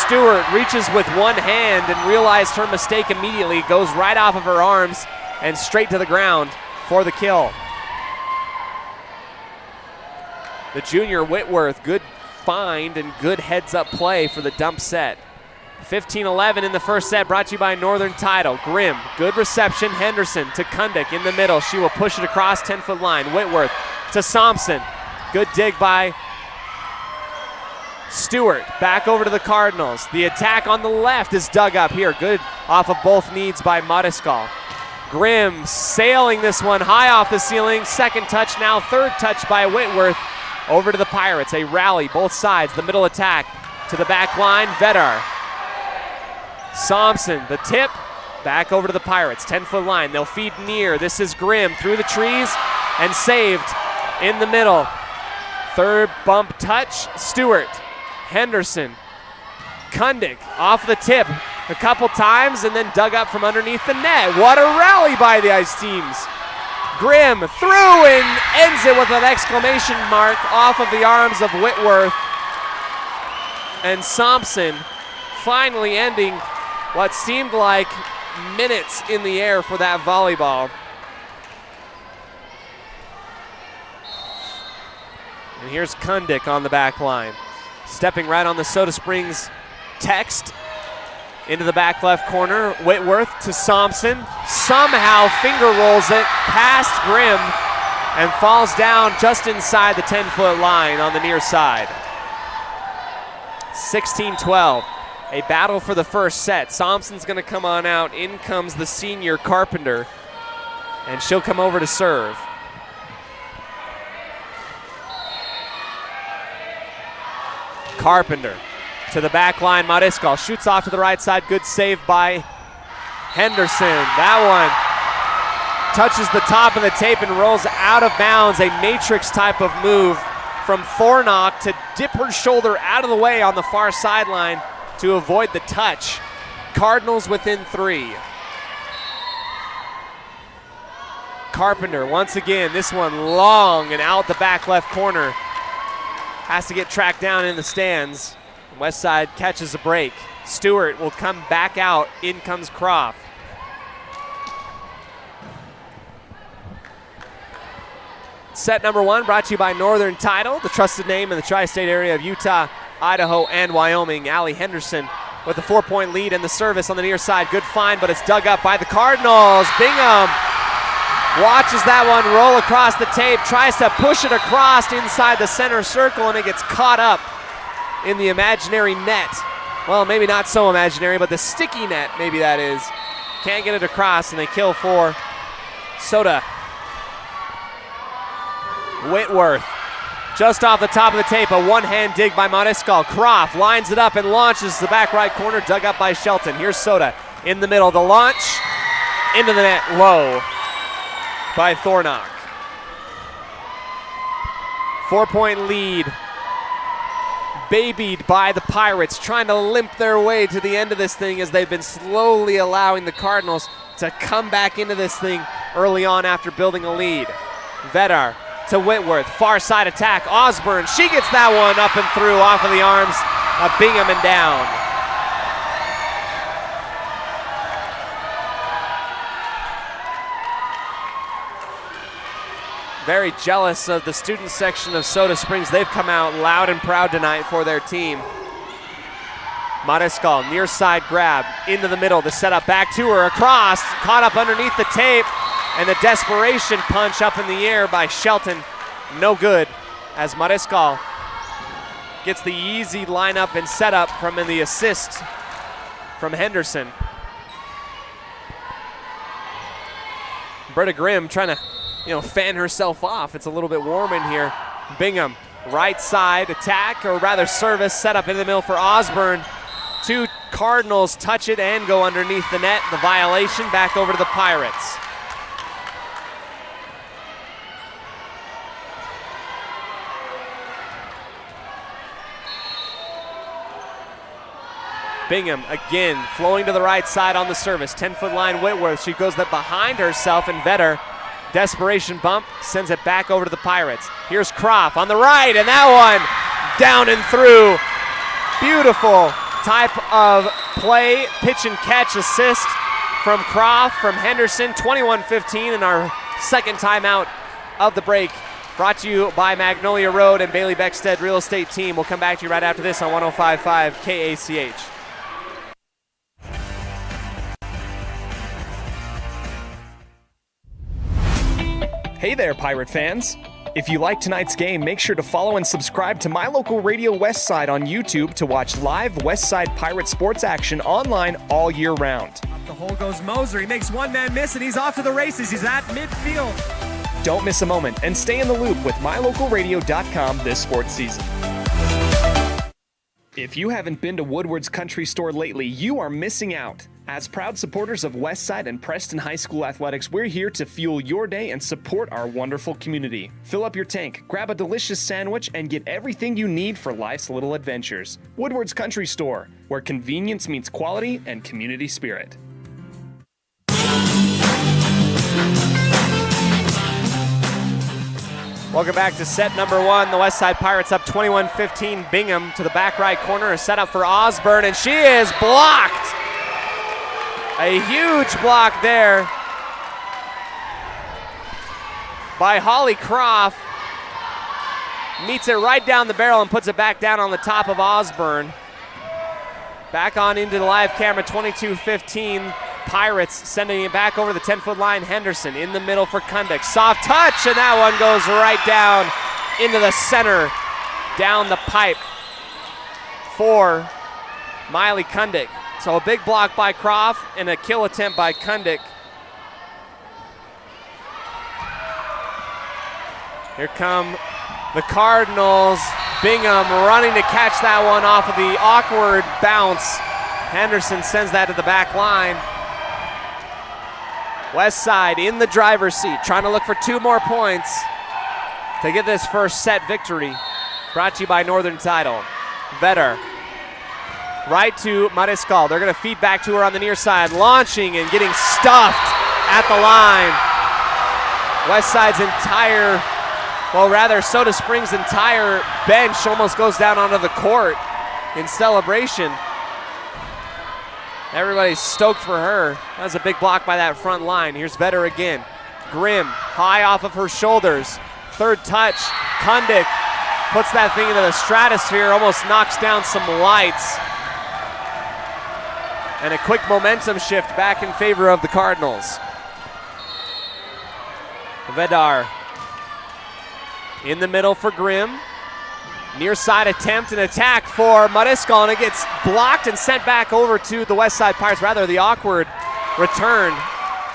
Stewart reaches with one hand and realized her mistake immediately. Goes right off of her arms and straight to the ground for the kill. The junior Whitworth, good find and good heads-up play for the dump set. 15-11 in the first set, brought to you by Northern Title. Grimm, good reception. Henderson to Kundick in the middle. She will push it across 10-foot line. Whitworth to Thompson. Good dig by Stewart. Back over to the Cardinals. The attack on the left is dug up here. Good off of both knees by Mariscal. Grimm sailing this one high off the ceiling. Second touch now, third touch by Whitworth. Over to the Pirates, a rally, both sides. The middle attack to the back line, Vedar. Thompson, the tip, back over to the Pirates, 10-foot line. They'll feed near. This is Grimm through the trees and saved in the middle. Third bump touch, Stewart. Henderson, Kundick off the tip a couple times and then dug up from underneath the net. What a rally by the Ice teams. Grimm through and ends it with an exclamation mark off of the arms of Whitworth. And Thompson finally ending what seemed like minutes in the air for that volleyball. And here's Kundick on the back line. Stepping right on the Soda Springs text. Into the back left corner. Whitworth to Thompson. Somehow finger rolls it past Grimm and falls down just inside the 10-foot line on the near side. 16-12. A battle for the first set. Thompson's going to come on out. In comes the senior Carpenter. And she'll come over to serve. Carpenter to the back line. Mariscal shoots off to the right side. Good save by Henderson. That one touches the top of the tape and rolls out of bounds. A matrix type of move from Thornock to dip her shoulder out of the way on the far sideline to avoid the touch. Cardinals within 3. Carpenter once again, this one long and out the back left corner. Has to get tracked down in the stands. Westside catches a break. Stewart will come back out. In comes Croft. Set number 1 brought to you by Northern Title, the trusted name in the tri-state area of Utah, Idaho, and Wyoming. Allie Henderson with a 4-point lead in the service on the near side. Good find, but it's dug up by the Cardinals. Bingham watches that one roll across the tape, tries to push it across inside the center circle, and it gets caught up in the imaginary net. Well, maybe not so imaginary, but the sticky net, maybe that is. Can't get it across, and they kill for Soda. Whitworth, just off the top of the tape, a one-hand dig by Mariscal. Croft lines it up and launches the back right corner, dug up by Shelton. Here's Soda in the middle. The launch into the net, low by Thornock. 4-point lead, babied by the Pirates, trying to limp their way to the end of this thing as they've been slowly allowing the Cardinals to come back into this thing early on after building a lead. Vedar to Whitworth, far side attack. Osborne, she gets that one up and through off of the arms of Bingham and down. Very jealous of the student section of Soda Springs. They've come out loud and proud tonight for their team. Mariscal, near side grab, into the middle, the setup back to her, across, caught up underneath the tape, and the desperation punch up in the air by Shelton, no good, as Mariscal gets the easy lineup and setup from the assist from Henderson. Britta Grimm trying to, fan herself off. It's a little bit warm in here. Bingham, right side attack, or rather service, set up in the middle for Osborne. 2 Cardinals touch it and go underneath the net. The violation back over to the Pirates. Bingham again flowing to the right side on the service. 10-foot line Whitworth. She goes that behind herself, and Vedder, desperation bump, sends it back over to the Pirates. Here's Croft on the right, and that one down and through. Beautiful type of play, pitch and catch assist from Croft, from Henderson. 21-15 in our second timeout of the break. Brought to you by Magnolia Road and Bailey Beckstead Real Estate Team. We'll come back to you right after this on 105.5 KACH. Hey there, Pirate fans. If you like tonight's game, make sure to follow and subscribe to My Local Radio Westside on YouTube to watch live Westside Pirate sports action online all year round. Up the hole goes Moser. He makes one man miss, and he's off to the races. He's at midfield. Don't miss a moment and stay in the loop with MyLocalRadio.com this sports season. If you haven't been to Woodward's Country Store lately, you are missing out. As proud supporters of Westside and Preston High School athletics, we're here to fuel your day and support our wonderful community. Fill up your tank, grab a delicious sandwich, and get everything you need for life's little adventures. Woodward's Country Store, where convenience meets quality and community spirit. Welcome back to set number 1. The Westside Pirates up 21-15. Bingham to the back right corner. A setup for Osborne, and she is blocked. A huge block there by Holly Croft. meets it right down the barrel and puts it back down on the top of Osborne. Back on into the live camera, 22-15. Pirates sending it back over the 10-foot line. Henderson in the middle for Kundick. Soft touch, and that one goes right down into the center, down the pipe for Miley Kundick. So a big block by Croft and a kill attempt by Kundick. Here come the Cardinals. Bingham running to catch that one off of the awkward bounce. Henderson sends that to the back line. West Side in the driver's seat, trying to look for 2 more points to get this first set victory. Brought to you by Northern Title. Vetter right to Mariscal. They're going to feed back to her on the near side, launching and getting stuffed at the line. West Side's entire, well, rather Soda Springs' entire bench almost goes down onto the court in celebration. Everybody's stoked for her. That was a big block by that front line. Here's Vetter again. Grimm, high off of her shoulders. Third touch, Kundick puts that thing into the stratosphere, almost knocks down some lights. And a quick momentum shift back in favor of the Cardinals. Vedar in the middle for Grimm. Near side attempt and attack for Mariscal, and it gets blocked and sent back over to the West Side Pirates. Rather, the awkward return.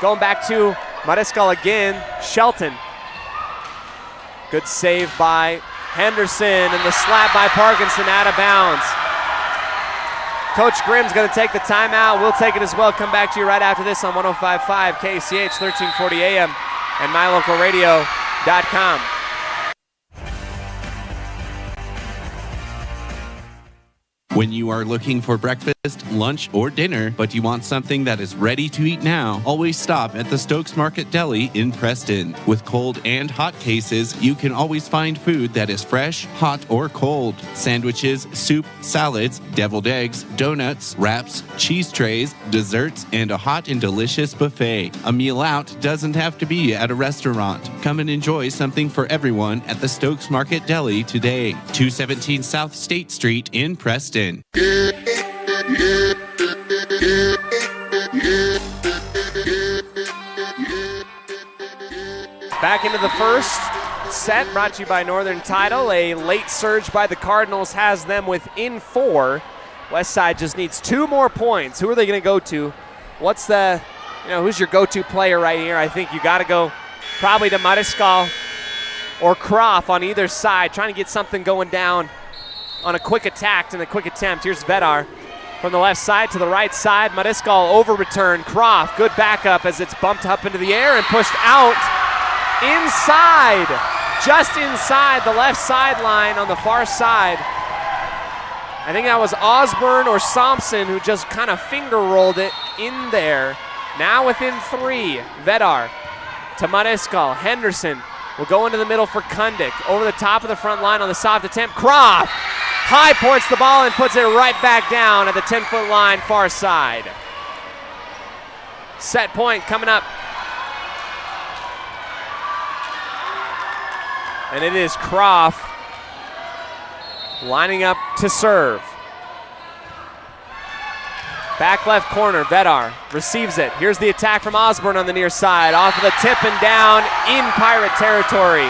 Going back to Mariscal again. Shelton. Good save by Henderson, and the slap by Parkinson out of bounds. Coach Grimm's going to take the timeout. We'll take it as well. Come back to you right after this on 105.5 KCH, 1340 AM, and mylocalradio.com. When you are looking for breakfast, lunch, or dinner, but you want something that is ready to eat now, always stop at the Stokes Market Deli in Preston. With cold and hot cases, you can always find food that is fresh, hot, or cold. Sandwiches, soup, salads, deviled eggs, donuts, wraps, cheese trays, desserts, and a hot and delicious buffet. A meal out doesn't have to be at a restaurant. Come and enjoy something for everyone at the Stokes Market Deli today. 217 South State Street in Preston. Back into the first set, brought to you by Northern Title. A late surge by the Cardinals has them within 4. West Side just needs 2 more points. Who are they going to go to? What's the, who's your go-to player right here? I think you got to go probably to Mariscal or Croft on either side, trying to get something going down on a quick attack and a quick attempt. Here's Vedar from the left side to the right side. Mariscal over return. Croft, good backup as it's bumped up into the air and pushed out inside, just inside the left sideline on the far side. I think that was Osborne or Thompson who just kind of finger rolled it in there. Now within 3, Vedar to Mariscal. Henderson will go into the middle for Kundick. Over the top of the front line on the soft attempt. Croft high points the ball and puts it right back down at the 10-foot line far side. Set point coming up. And it is Croft lining up to serve. Back left corner, Vedar receives it. Here's the attack from Osborne on the near side. Off of the tip and down in Pirate territory.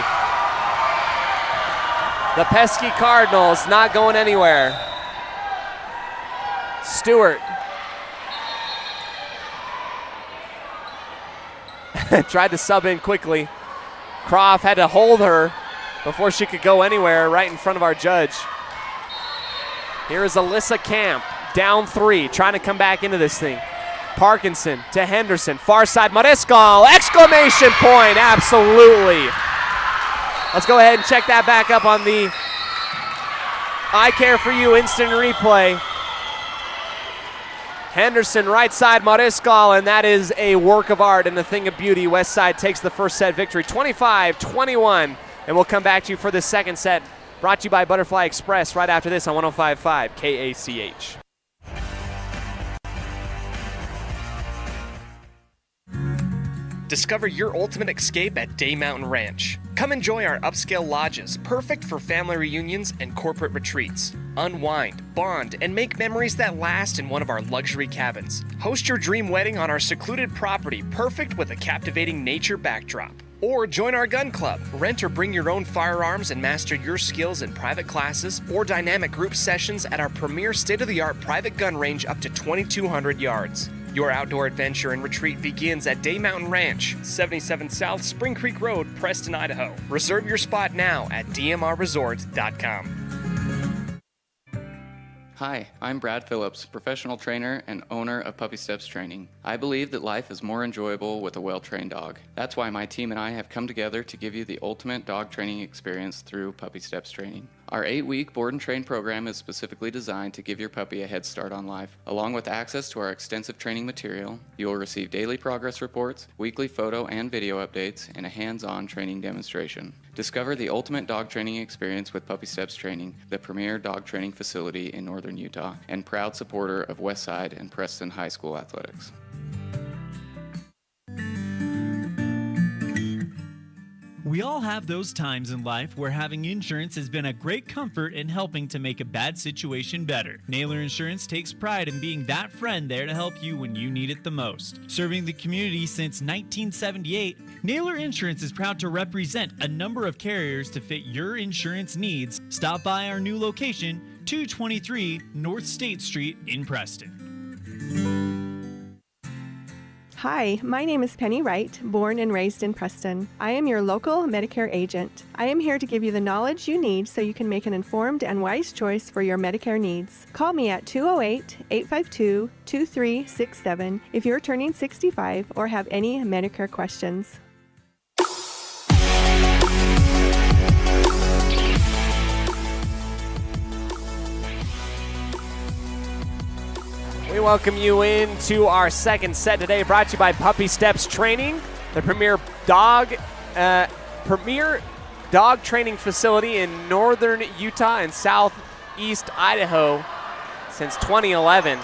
The pesky Cardinals not going anywhere. Stewart tried to sub in quickly. Croft had to hold her before she could go anywhere right in front of our judge. Here is Alyssa Camp, down 3, trying to come back into this thing. Parkinson to Henderson, far side, Mariscal, exclamation point, absolutely. Let's go ahead and check that back up on the I Care For You instant replay. Henderson, right side, Mariscal, and that is a work of art and a thing of beauty. West Side takes the first set victory, 25-21, and we'll come back to you for the second set. Brought to you by Butterfly Express right after this on 105.5 KACH. Discover your ultimate escape at Day Mountain Ranch. Come enjoy our upscale lodges, perfect for family reunions and corporate retreats. Unwind, bond, and make memories that last in one of our luxury cabins. Host your dream wedding on our secluded property, perfect with a captivating nature backdrop. Or join our gun club. Rent or bring your own firearms and master your skills in private classes or dynamic group sessions at our premier state-of-the-art private gun range up to 2,200 yards. Your outdoor adventure and retreat begins at Day Mountain Ranch, 77 South Spring Creek Road, Preston, Idaho. Reserve your spot now at dmrresort.com. Hi, I'm Brad Phillips, professional trainer and owner of Puppy Steps Training. I believe that life is more enjoyable with a well-trained dog. That's why my team and I have come together to give you the ultimate dog training experience through Puppy Steps Training. Our 8-week board and train program is specifically designed to give your puppy a head start on life. Along with access to our extensive training material, you will receive daily progress reports, weekly photo and video updates, and a hands-on training demonstration. Discover the ultimate dog training experience with Puppy Steps Training, the premier dog training facility in northern Utah, and proud supporter of Westside and Preston High School athletics. We all have those times in life where having insurance has been a great comfort in helping to make a bad situation better. Naylor Insurance takes pride in being that friend there to help you when you need it the most. Serving the community since 1978, Naylor Insurance is proud to represent a number of carriers to fit your insurance needs. Stop by our new location, 223 North State Street in Preston. Hi, my name is Penny Wright, born and raised in Preston. I am your local Medicare agent. I am here to give you the knowledge you need so you can make an informed and wise choice for your Medicare needs. Call me at 208-852-2367 if you're turning 65 or have any Medicare questions. We welcome you into our second set today, brought to you by Puppy Steps Training, the premier dog training facility in northern Utah and southeast Idaho since 2011.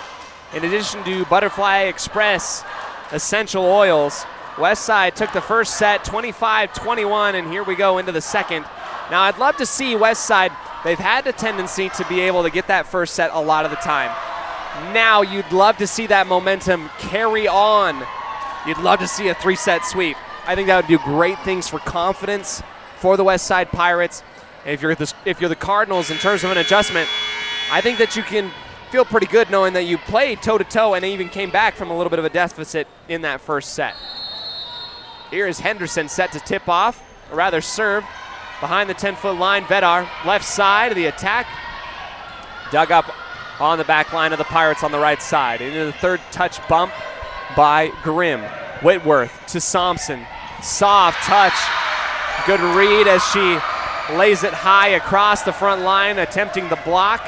In addition to Butterfly Express essential oils, Westside took the first set 25-21, and here we go into the second. Now, I'd love to see Westside. They've had the tendency to be able to get that first set a lot of the time. Now you'd love to see that momentum carry on. You'd love to see a 3-set sweep. I think that would do great things for confidence for the Westside Pirates. And if you're the Cardinals in terms of an adjustment, I think that you can feel pretty good knowing that you played toe-to-toe and even came back from a little bit of a deficit in that first set. Here is Henderson set to tip off, or rather serve, behind the 10-foot line. Vedar, left side of the attack, dug up on the back line of the Pirates on the right side. Into the third touch bump by Grimm. Whitworth to Thompson. Soft touch. Good read as she lays it high across the front line, attempting the block.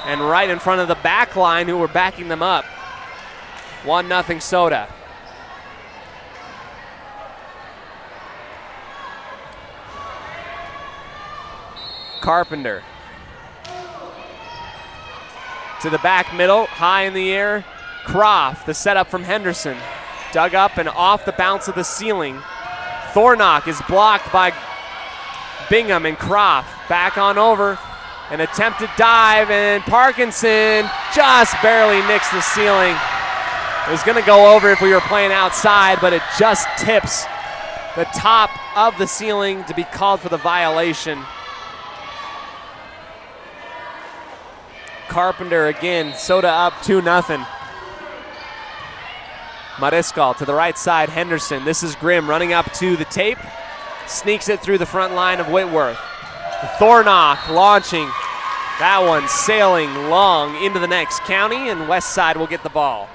And right in front of the back line, who were backing them up. 1-0 Soda. Carpenter. To the back middle, high in the air. Croft, the setup from Henderson. Dug up and off the bounce of the ceiling. Thornock is blocked by Bingham, and Croft back on over. An attempted dive, and Parkinson just barely nicks the ceiling. It was going to go over if we were playing outside, but it just tips the top of the ceiling to be called for the violation. Carpenter again, Soda up 2-0. Mariscal to the right side, Henderson. This is Grimm running up to the tape. Sneaks it through the front line of Whitworth. Thornock launching. That one sailing long into the next county, and Westside will get the ball.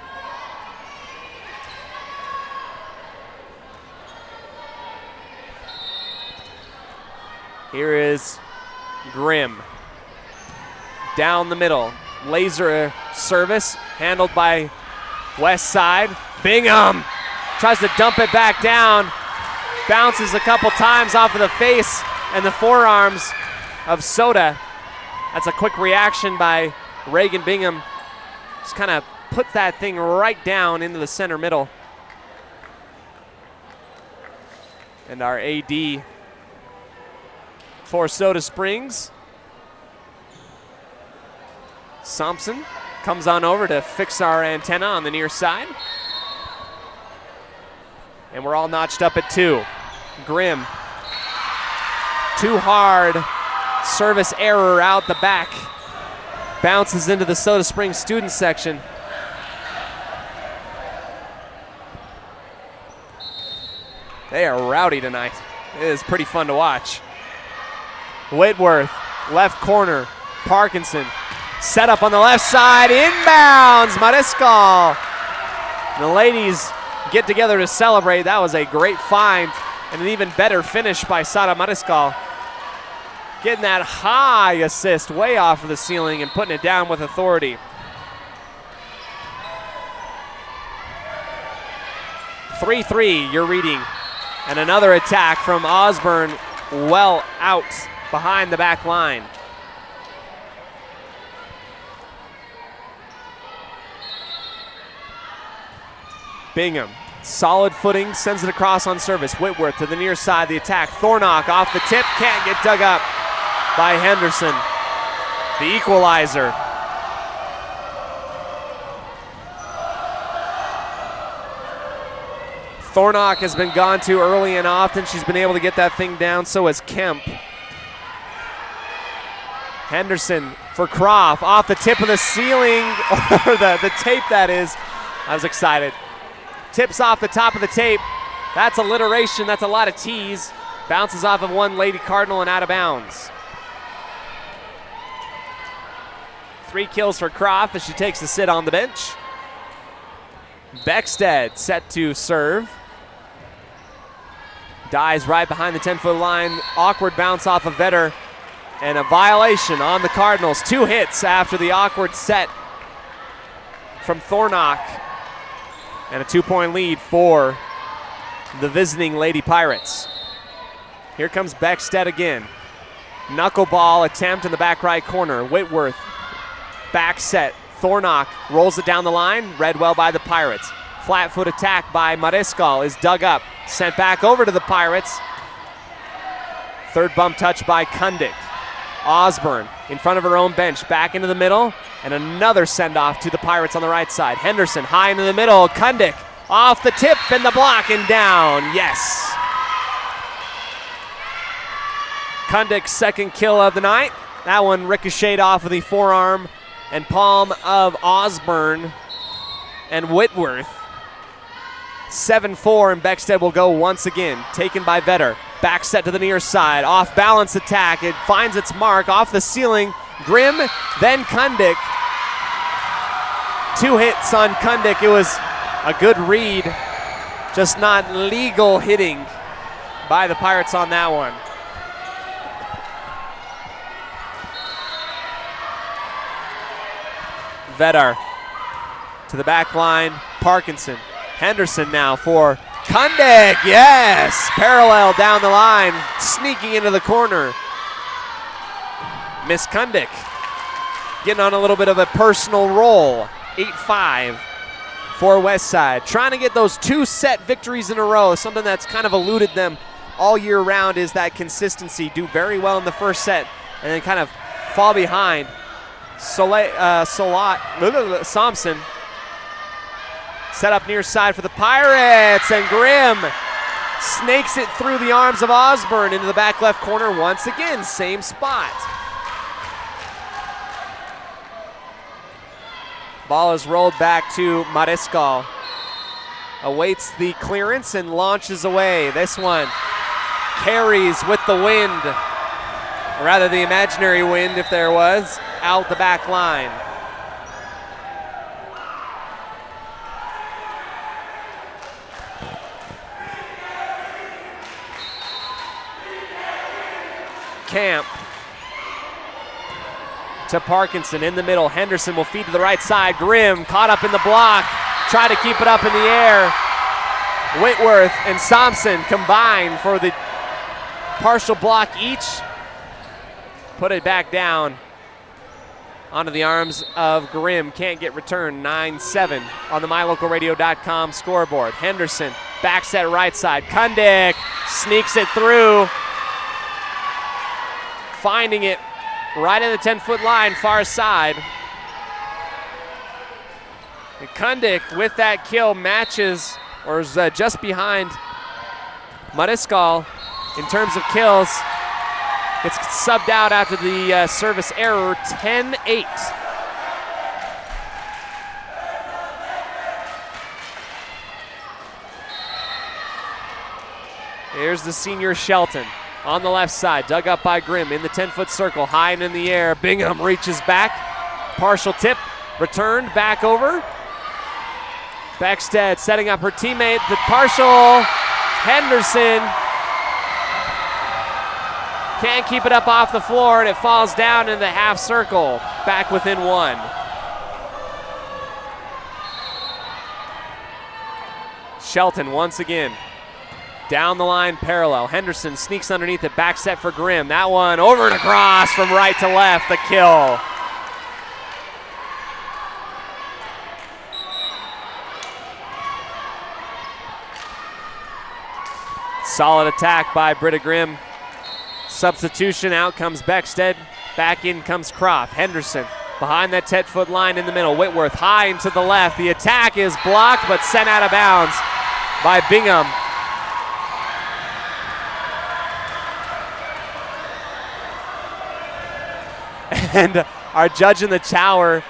Here is Grimm. Down the middle, laser service handled by Westside. Bingham tries to dump it back down, bounces a couple times off of the face and the forearms of Soda. That's a quick reaction by Reagan Bingham. Just kind of puts that thing right down into the center middle. And our AD for Soda Springs, Thompson, comes on over to fix our antenna on the near side. And we're all notched up at 2. Grimm, too hard, service error out the back. Bounces into the Soda Springs student section. They are rowdy tonight. It is pretty fun to watch. Whitworth, left corner, Parkinson. Set up on the left side, inbounds, Mariscal. The ladies get together to celebrate. That was a great find and an even better finish by Sara Mariscal. Getting that high assist way off of the ceiling and putting it down with authority. 3-3, you're reading. And another attack from Osborne, well out behind the back line. Bingham, solid footing, sends it across on service. Whitworth to the near side, the attack. Thornock off the tip, can't get dug up by Henderson. The equalizer. Thornock has been gone to early and often. She's been able to get that thing down, so has Kemp. Henderson for Croft, off the tip of the ceiling, or the tape that is. I was excited. Tips off the top of the tape. That's alliteration, that's a lot of T's. Bounces off of one Lady Cardinal and out of bounds. 3 kills for Croft as she takes a sit on the bench. Beckstead set to serve. Dies right behind the 10-foot line. Awkward bounce off of Vetter. And a violation on the Cardinals. 2 hits after the awkward set from Thornock. And a 2-point lead for the visiting Lady Pirates. Here comes Beckstead again. Knuckleball attempt in the back right corner. Whitworth, back set. Thornock rolls it down the line, read well by the Pirates. Flat foot attack by Mariscal is dug up, sent back over to the Pirates. Third bump touch by Kundick. Osborne in front of her own bench, back into the middle, and another send-off to the Pirates on the right side. Henderson high into the middle, Kundick off the tip and the block and down, yes. Kundick's second kill of the night. That one ricocheted off of the forearm and palm of Osborne and Whitworth. 7-4, and Beckstead will go once again. Taken by Vetter. Back set to the near side. Off balance attack. It finds its mark off the ceiling. Grimm, then Kundick. 2 hits on Kundick. It was a good read, just not legal hitting by the Pirates on that one. Vetter to the back line. Parkinson. Henderson now for Kundick. Yes! Parallel down the line. Sneaking into the corner. Miss Kundick getting on a little bit of a personal roll. 8-5 for Westside. Trying to get those 2 set victories in a row. Something that's kind of eluded them all year round is that consistency. Do very well in the first set and then kind of fall behind. Thompson set up near side for the Pirates, and Grimm snakes it through the arms of Osborne into the back left corner once again, same spot. Ball is rolled back to Mariscal. Awaits the clearance and launches away. This one carries with the wind, or rather the imaginary wind if there was, out the back line. Camp to Parkinson in the middle. Henderson will feed to the right side. Grimm caught up in the block. Try to keep it up in the air. Whitworth and Thompson combine for the partial block each. Put it back down onto the arms of Grimm. Can't get returned. 9-7 on the MyLocalRadio.com scoreboard. Henderson Back set right side. Kundick sneaks it through. Finding it right at the 10-foot line, far side. And Kundick with that kill matches, or is just behind Mariscal in terms of kills. Gets subbed out after the service error, 10-8. Here's the senior Shelton on the left side, dug up by Grimm in the 10-foot circle, high and in the air. Bingham reaches back, partial tip, returned back over. Beckstead setting up her teammate, the partial. Henderson can't keep it up off the floor, and it falls down in the half circle, back within one. Shelton once again. Down the line, parallel. Henderson sneaks underneath it, back set for Grimm. That one over and across from right to left, the kill. Solid attack by Britta Grimm. Substitution, out comes Beckstead. Back in comes Croft. Henderson behind that 10-foot line in the middle. Whitworth high and to the left. The attack is blocked but sent out of bounds by Bingham. And our judge in the tower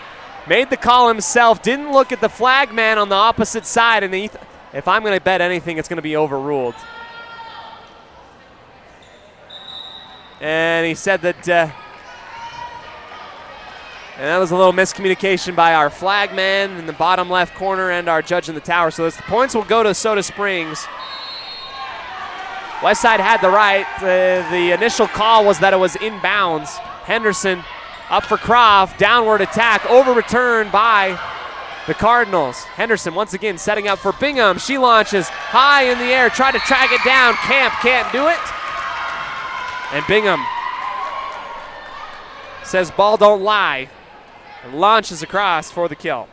made the call himself, didn't look at the flag man on the opposite side, and if I'm going to bet anything, it's going to be overruled. And he said that, and that was a little miscommunication by our flag man in the bottom left corner and our judge in the tower. So the points will go to Soda Springs. Westside had the right. The initial call was that it was inbounds. Henderson up for Croft, downward attack, overreturned by the Cardinals. Henderson once again setting up for Bingham. She launches high in the air, tried to track it down. Camp can't do it. And Bingham says ball don't lie and launches across for the kill.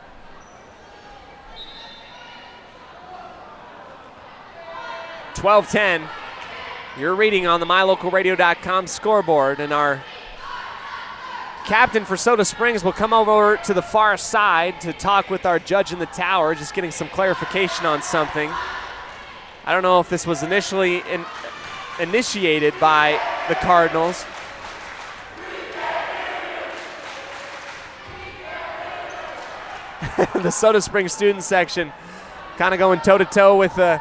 (12-10). You're reading on the mylocalradio.com scoreboard, and our captain for Soda Springs will come over to the far side to talk with our judge in the tower, just getting some clarification on something. I don't know if this was initially initiated by the Cardinals. The Soda Springs student section kind of going toe-to-toe with the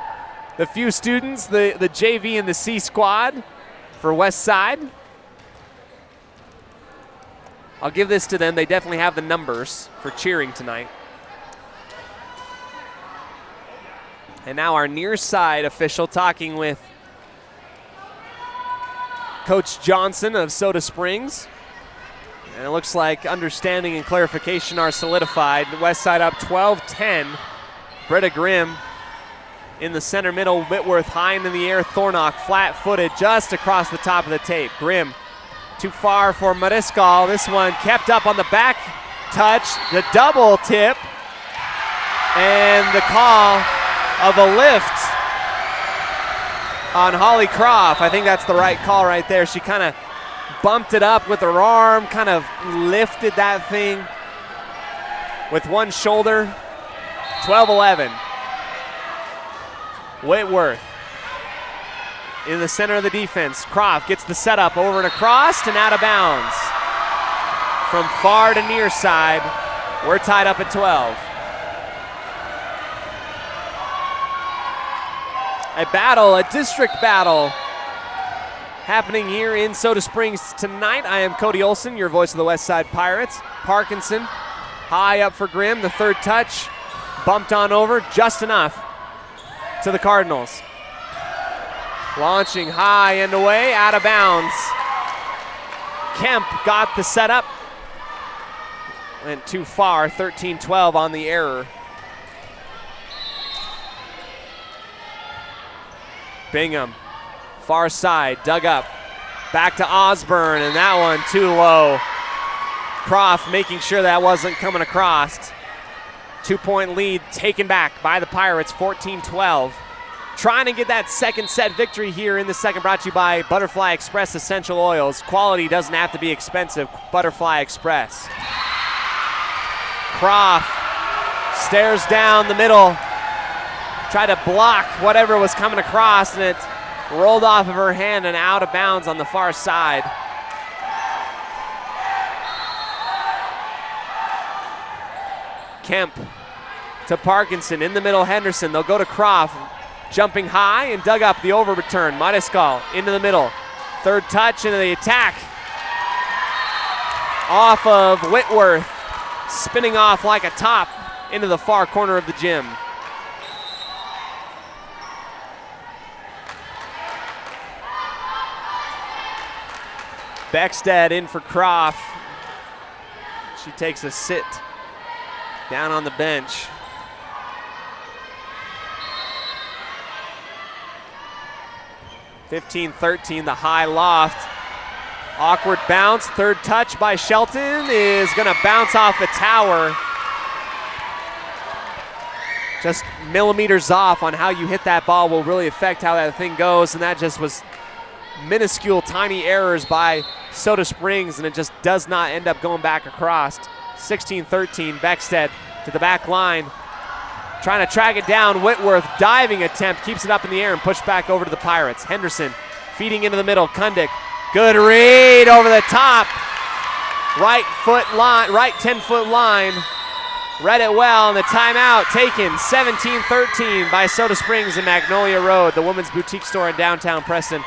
few students, the JV and the C squad for West Side. I'll give this to them. They definitely have the numbers for cheering tonight. And now our near side official talking with Coach Johnson of Soda Springs. And it looks like understanding and clarification are solidified. West Side up 12-10. Britta Grimm in the center middle. Whitworth high in the air. Thornock flat-footed just across the top of the tape. Grimm too far for Mariscal. This one kept up on the back touch. The double tip. And the call of a lift on Holly Croft. I think that's the right call right there. She kind of bumped it up with her arm, kind of lifted that thing with one shoulder. 12-11. Whitworth in the center of the defense. Croft gets the setup over and across and out of bounds. From far to near side, we're tied up at 12. A battle, a district battle happening here in Soda Springs tonight. I am Cody Olsen, your voice of the West Side Pirates. Parkinson high up for Grimm. The third touch bumped on over just enough to the Cardinals. Launching high and away, out of bounds. Kemp got the setup. Went too far, 13-12 on the error. Bingham, far side, dug up. Back to Osborne, and that one too low. Croft making sure that wasn't coming across. 2-point lead taken back by the Pirates, 14-12. trying to get that second set victory here in the second, brought to you by Butterfly Express Essential Oils. Quality doesn't have to be expensive. Butterfly Express. Croft stares down the middle. Tried to block whatever was coming across, and it rolled off of her hand and out of bounds on the far side. Kemp to Parkinson, in the middle Henderson. They'll go to Croft, jumping high and dug up the over return. Mariscal into the middle. Third touch into the attack. Off of Whitworth, spinning off like a top into the far corner of the gym. Beckstead in for Croft. She takes a sit down on the bench. (15-13), the high loft. Awkward bounce, third touch by Shelton is gonna bounce off the tower. Just millimeters off on how you hit that ball will really affect how that thing goes, and that just was minuscule, tiny errors by Soda Springs, and it just does not end up going back across. 16-13, Beckstead to the back line. Trying to track it down, Whitworth, diving attempt, keeps it up in the air and pushed back over to the Pirates. Henderson feeding into the middle, Kundick, good read over the top. Right 10-foot line, read it well, and the timeout taken. 17-13 by Soda Springs and Magnolia Road, the women's boutique store in downtown Preston.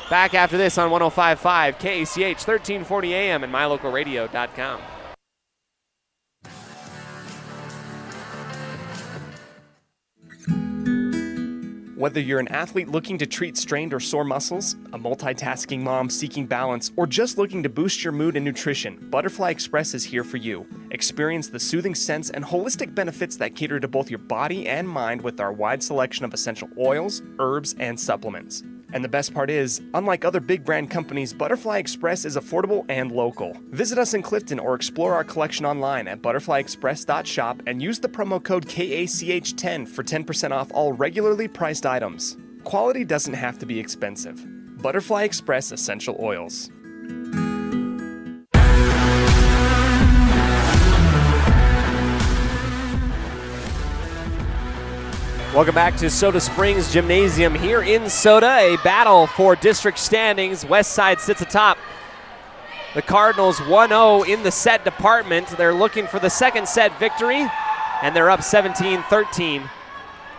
Back after this on 105.5 KACH, 1340 AM and mylocalradio.com. Whether you're an athlete looking to treat strained or sore muscles, a multitasking mom seeking balance, or just looking to boost your mood and nutrition, Butterfly Express is here for you. Experience the soothing scents and holistic benefits that cater to both your body and mind with our wide selection of essential oils, herbs, and supplements. And the best part is, unlike other big brand companies, Butterfly Express is affordable and local. Visit us in Clifton or explore our collection online at butterflyexpress.shop and use the promo code KACH10 for 10% off all regularly priced items. Quality doesn't have to be expensive. Butterfly Express Essential Oils. Welcome back to Soda Springs Gymnasium here in Soda. A battle for district standings. West Side sits atop. The Cardinals 1-0 in the set department. They're looking for the second set victory, and they're up 17-13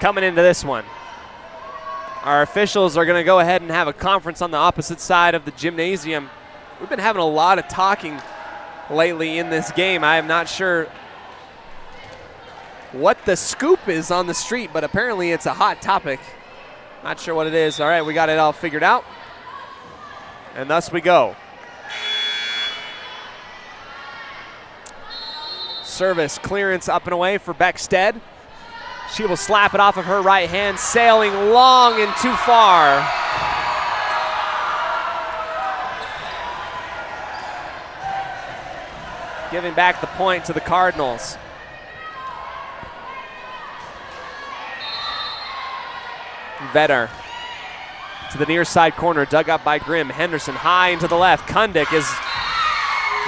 coming into this one. Our officials are going to go ahead and have a conference on the opposite side of the gymnasium. We've been having a lot of talking lately in this game. I am not sure what the scoop is on the street, but apparently it's a hot topic. Not sure what it is. All right, we got it all figured out. And thus we go. Service clearance up and away for Beckstead. She will slap it off of her right hand, sailing long and too far. Giving back the point to the Cardinals. Vetter to the near side corner, dug up by Grimm. Henderson high into the left. Kundick is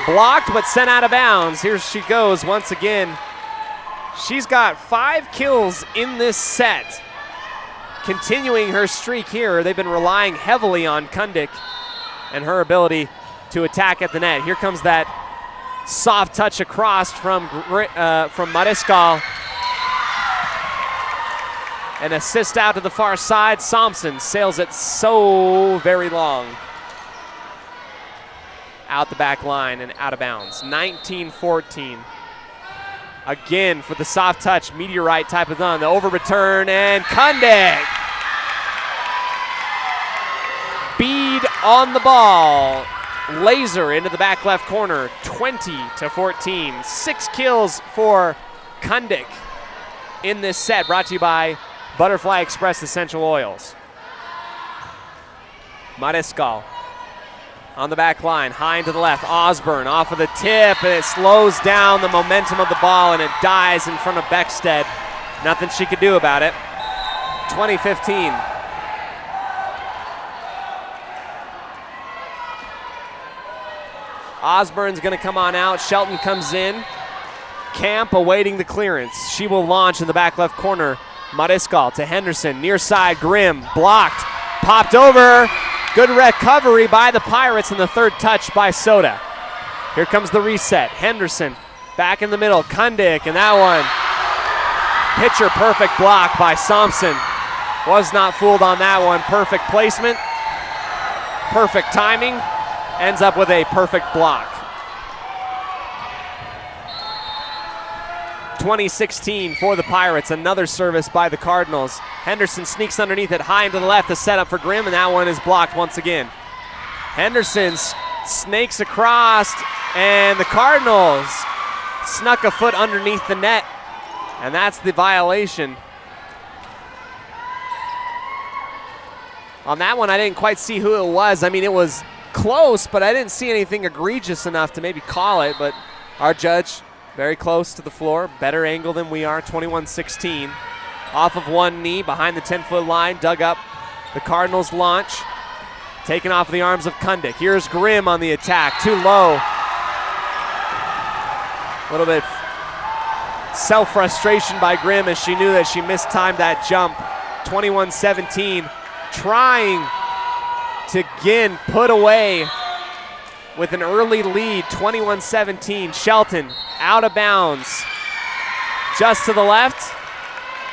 blocked but sent out of bounds. Here she goes once again. She's got 5 kills in this set. Continuing her streak here. They've been relying heavily on Kundick and her ability to attack at the net. Here comes that soft touch across from Mariscal. An assist out to the far side. Thompson sails it so very long. Out the back line and out of bounds. 19-14. Again for the soft touch, meteorite type of run. The over return and Kundick. Bead on the ball. Laser into the back left corner. 20-14. 6 kills for Kundick in this set. Brought to you by Butterfly Express Essential Oils. Mariscal on the back line, high into the left. Osborne off of the tip, and it slows down the momentum of the ball, and it dies in front of Beckstead. Nothing she could do about it. 2015. Osborne's going to come on out. Shelton comes in. Camp awaiting the clearance. She will launch in the back left corner. Mariscal to Henderson. Near side, Grimm. Blocked. Popped over. Good recovery by the Pirates, and the third touch by Soda. Here comes the reset. Henderson back in the middle. Kundig, and that one. Pitcher perfect block by Thompson. Was not fooled on that one. Perfect placement. Perfect timing. Ends up with a perfect block. 2016 for the Pirates. Another service by the Cardinals. Henderson sneaks underneath it high into the left. The setup for Grimm, and that one is blocked once again. Henderson snakes across, and the Cardinals snuck a foot underneath the net, and that's the violation. On that one, I didn't quite see who it was. I mean, it was close, but I didn't see anything egregious enough to maybe call it, but our judge very close to the floor, better angle than we are, 21-16. Off of one knee, behind the 10-foot line, dug up the Cardinals' launch. Taken off the arms of Kundig. Here's Grimm on the attack, too low. A little bit self-frustration by Grimm as she knew that she mistimed that jump. 21-17, trying to again put away with an early lead, 21-17. Shelton out of bounds. Just to the left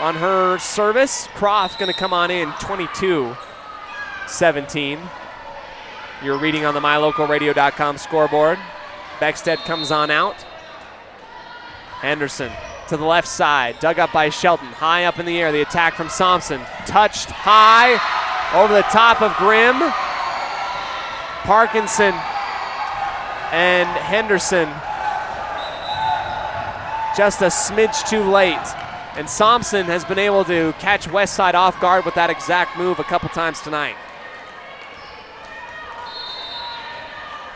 on her service. Croft going to come on in, 22-17. You're reading on the MyLocalRadio.com scoreboard. Beckstead comes on out. Henderson to the left side, dug up by Shelton. High up in the air, the attack from Thompson. Touched high over the top of Grimm. Parkinson and Henderson just a smidge too late. And Thompson has been able to catch Westside off guard with that exact move a couple times tonight.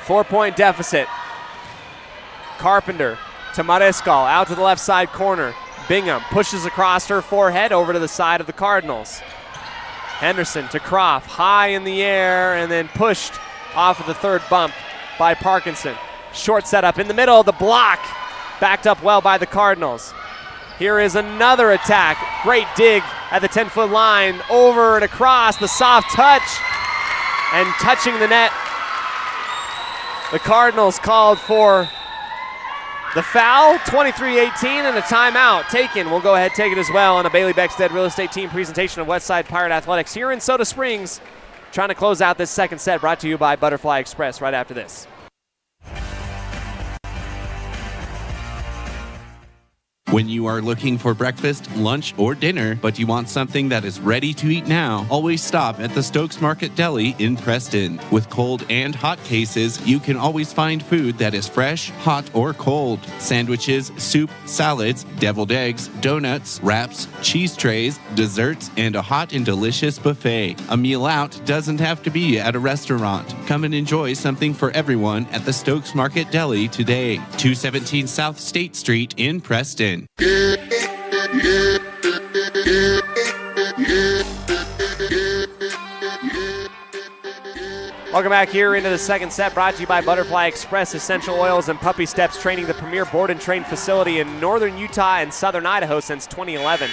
4-point deficit. Carpenter to Mariscal, out to the left side corner. Bingham pushes across her forehead over to the side of the Cardinals. Henderson to Croft, high in the air, and then pushed off of the third bump by Parkinson. Short setup in the middle, the block. Backed up well by the Cardinals. Here is another attack. Great dig at the 10-foot line. Over and across, the soft touch. And touching the net. The Cardinals called for the foul, 23-18, and a timeout taken. We'll go ahead and take it as well on a Bailey Beckstead Real Estate Team presentation of Westside Pirate Athletics here in Soda Springs. Trying to close out this second set, brought to you by Butterfly Express right after this. When you are looking for breakfast, lunch, or dinner, but you want something that is ready to eat now, always stop at the Stokes Market Deli in Preston. With cold and hot cases, you can always find food that is fresh, hot, or cold. Sandwiches, soup, salads, deviled eggs, donuts, wraps, cheese trays, desserts, and a hot and delicious buffet. A meal out doesn't have to be at a restaurant. Come and enjoy something for everyone at the Stokes Market Deli today. 217 South State Street in Preston. Welcome back here into the second set, brought to you by Butterfly Express Essential Oils and Puppy Steps Training, the premier board and train facility in northern Utah and southern Idaho since 2011.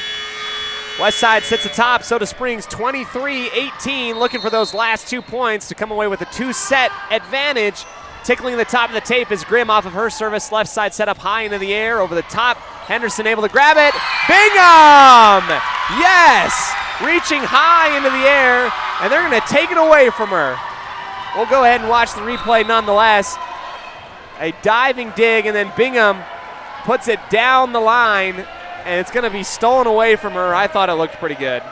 Westside sits atop, Soda Springs 23-18, looking for those last 2 points to come away with a two-set advantage. Tickling the top of the tape is Grimm off of her service. Left side set up high into the air over the top. Henderson able to grab it. Bingham! Yes! Reaching high into the air, and they're going to take it away from her. We'll go ahead and watch the replay nonetheless. A diving dig, and then Bingham puts it down the line, and it's going to be stolen away from her. I thought it looked pretty good.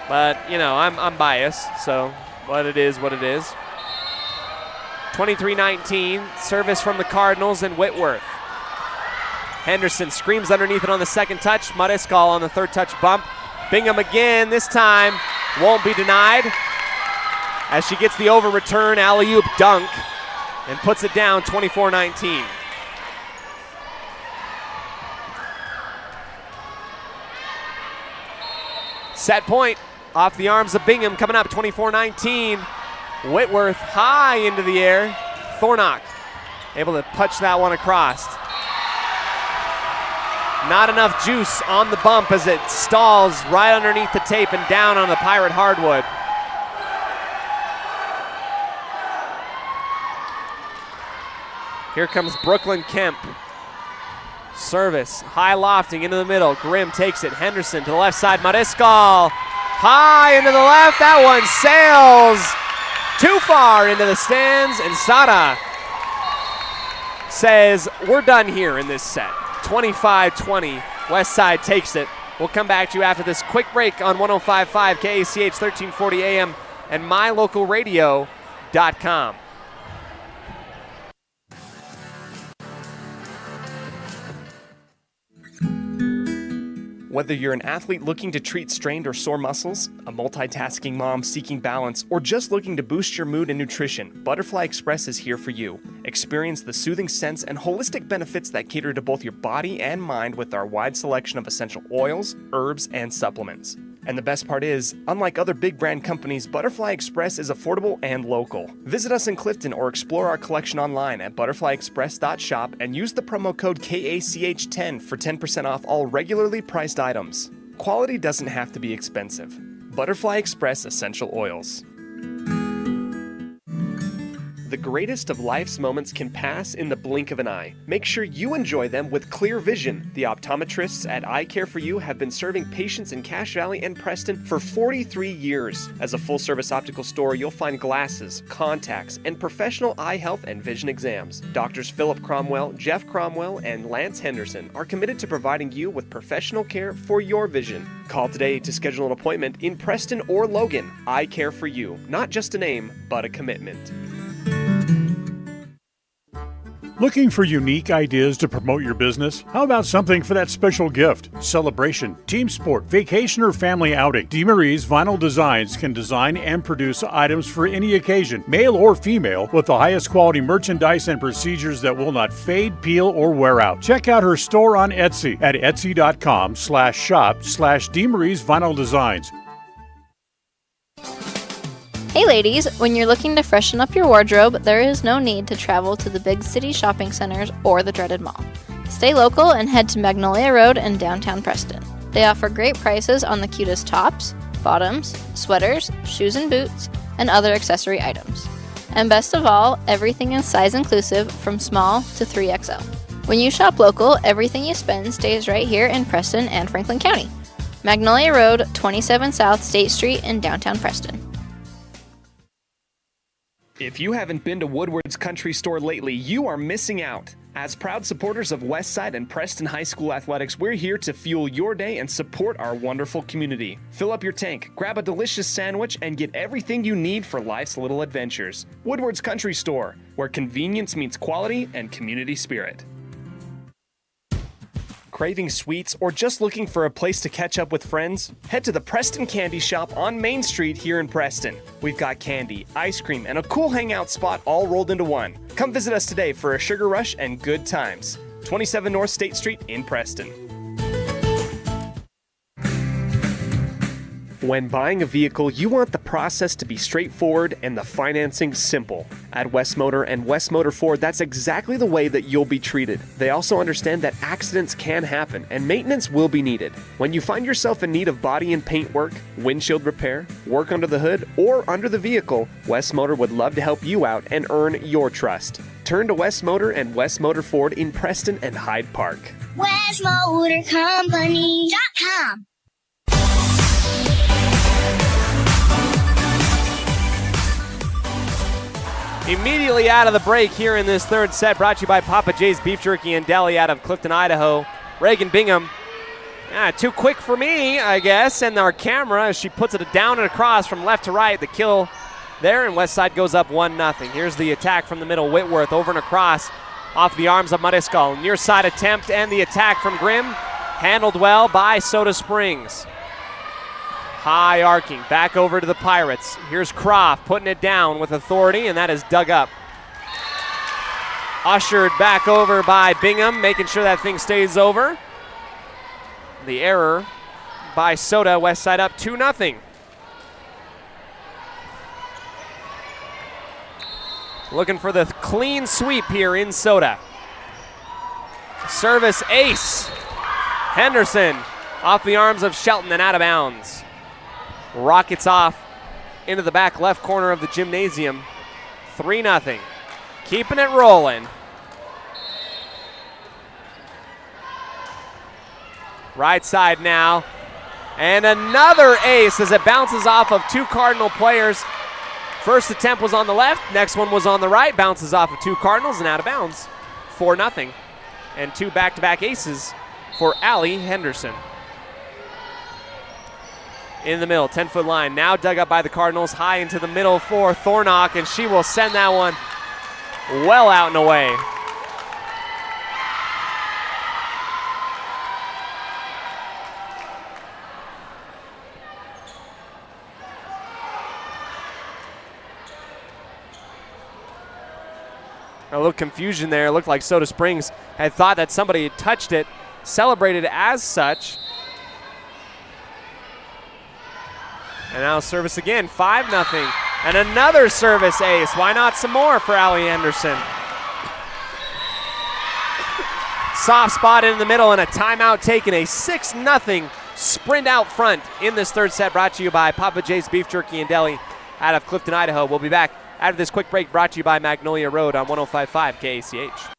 But, you know, I'm biased, so what it is, what it is. 23-19, service from the Cardinals and Whitworth. Henderson screams underneath it on the second touch. Mariscal on the third touch bump. Bingham again, this time won't be denied as she gets the over return alley-oop dunk and puts it down 24-19. Set point off the arms of Bingham, coming up 24-19. Whitworth high into the air. Thornock able to punch that one across. Not enough juice on the bump as it stalls right underneath the tape and down on the Pirate hardwood. Here comes Brooklyn Kemp. Service, high lofting into the middle. Grimm takes it. Henderson to the left side. Mariscal high into the left. That one sails too far into the stands, and Sada says we're done here in this set. 25-20. Westside takes it. We'll come back to you after this quick break on 105.5 KACH 1340 AM and mylocalradio.com. Whether you're an athlete looking to treat strained or sore muscles, a multitasking mom seeking balance, or just looking to boost your mood and nutrition, Butterfly Express is here for you. Experience the soothing scents and holistic benefits that cater to both your body and mind with our wide selection of essential oils, herbs, and supplements. And the best part is, unlike other big brand companies, Butterfly Express is affordable and local. Visit us in Clifton or explore our collection online at butterflyexpress.shop and use the promo code KACH10 for 10% off all regularly priced items. Quality doesn't have to be expensive. Butterfly Express Essential Oils. The greatest of life's moments can pass in the blink of an eye. Make sure you enjoy them with clear vision. The optometrists at Eye Care For You have been serving patients in Cache Valley and Preston for 43 years. As a full-service optical store, you'll find glasses, contacts, and professional eye health and vision exams. Doctors Philip Cromwell, Jeff Cromwell, and Lance Henderson are committed to providing you with professional care for your vision. Call today to schedule an appointment in Preston or Logan. Eye Care For You. Not just a name, but a commitment. Looking for unique ideas to promote your business? How about something for that special gift, celebration, team sport, vacation, or family outing? DeMarie's Vinyl Designs can design and produce items for any occasion, male or female, with the highest quality merchandise and procedures that will not fade, peel, or wear out. Check out her store on Etsy at etsy.com/shop/DeMarie's Vinyl Designs. Hey ladies, when you're looking to freshen up your wardrobe, there is no need to travel to the big city shopping centers or the dreaded mall. Stay local and head to Magnolia Road in downtown Preston. They offer great prices on the cutest tops, bottoms, sweaters, shoes and boots, and other accessory items. And best of all, everything is size inclusive from small to 3XL. When you shop local, everything you spend stays right here in Preston and Franklin County. Magnolia Road, 27 South State Street in downtown Preston. If you haven't been to Woodward's Country Store lately, you are missing out. As proud supporters of Westside and Preston High School athletics, we're here to fuel your day and support our wonderful community. Fill up your tank, grab a delicious sandwich, and get everything you need for life's little adventures. Woodward's Country Store, where convenience meets quality and community spirit. Craving sweets or just looking for a place to catch up with friends? Head to the Preston Candy Shop on Main Street here in Preston. We've got candy, ice cream, and a cool hangout spot all rolled into one. Come visit us today for a sugar rush and good times. 27 North State Street in Preston. When buying a vehicle, you want the process to be straightforward and the financing simple. At West Motor and West Motor Ford, that's exactly the way that you'll be treated. They also understand that accidents can happen and maintenance will be needed. When you find yourself in need of body and paint work, windshield repair, work under the hood, or under the vehicle, West Motor would love to help you out and earn your trust. Turn to West Motor and West Motor Ford in Preston and Hyde Park. WestMotorCompany.com. Immediately out of the break here in this third set, brought to you by Papa J's Beef Jerky and Deli out of Clifton, Idaho. Reagan Bingham, too quick for me, I guess, and our camera, as she puts it down and across from left to right, the kill there, and Westside goes up 1-0. Here's the attack from the middle, Whitworth over and across, off the arms of Mariscal. Near side attempt and the attack from Grimm, handled well by Soda Springs. High arcing, back over to the Pirates. Here's Croft putting it down with authority, and that is dug up. Ushered back over by Bingham, making sure that thing stays over. The error by Soda. West Side up 2-0. Looking for the clean sweep here in Soda. Service ace. Henderson off the arms of Shelton and out of bounds. Rockets off into the back left corner of the gymnasium. 3-0. Keeping it rolling. Right side now. And another ace as it bounces off of two Cardinal players. First attempt was on the left, next one was on the right. Bounces off of two Cardinals and out of bounds. 4-0. And two back-to-back aces for Allie Henderson. In the middle, 10-foot line. Now dug up by the Cardinals, high into the middle for Thornock, and she will send that one well out and away. A little confusion there. It looked like Soda Springs had thought that somebody had touched it, celebrated as such. And now service again, 5-0. And another service ace. Why not some more for Allie Henderson? Soft spot in the middle and a timeout taken. A 6-0 sprint out front in this third set, brought to you by Papa J's Beef Jerky and Deli out of Clifton, Idaho. We'll be back after this quick break, brought to you by Magnolia Road on 105.5 KACH.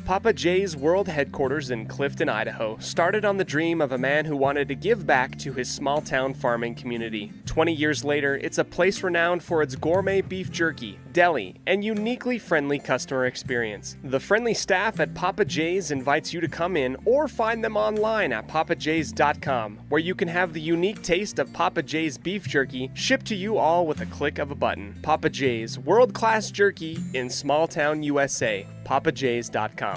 Papa J's World Headquarters in Clifton, Idaho started on the dream of a man who wanted to give back to his small-town farming community. 20 years later, it's a place renowned for its gourmet beef jerky, deli, and uniquely friendly customer experience. The friendly staff at Papa J's invites you to come in or find them online at papaj's.com, where you can have the unique taste of Papa J's beef jerky shipped to you all with a click of a button. Papa J's, world-class jerky in small-town USA. papaj's.com.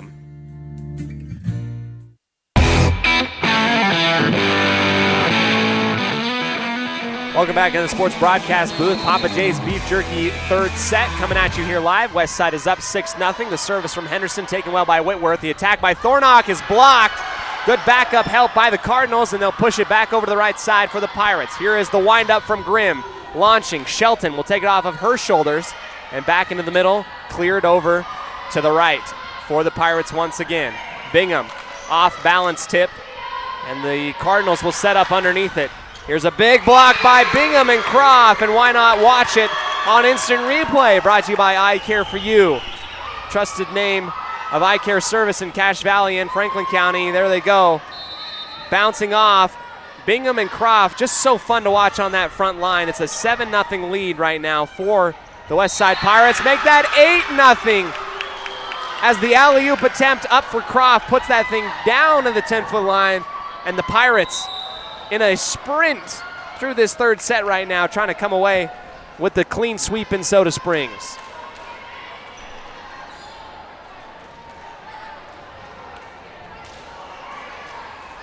Welcome back to the sports broadcast booth. Papa J's Beef Jerky third set coming at you here live. West Side is up 6-0. The service from Henderson taken well by Whitworth. The attack by Thornock is blocked. Good backup help by the Cardinals, and they'll push it back over to the right side for the Pirates. Here is the windup from Grimm. Launching. Shelton will take it off of her shoulders and back into the middle. Cleared over to the right for the Pirates once again. Bingham off balance tip, and the Cardinals will set up underneath it. Here's a big block by Bingham and Croft, and why not watch it on instant replay? Brought to you by Eye Care for You. Trusted name of eye care service in Cache Valley and Franklin County. There they go. Bouncing off. Bingham and Croft, just so fun to watch on that front line. It's a 7-0 lead right now for the West Side Pirates. Make that 8-0 as the alley-oop attempt up for Croft puts that thing down to the 10-foot line, and the Pirates in a sprint through this third set right now, trying to come away with the clean sweep in Soda Springs.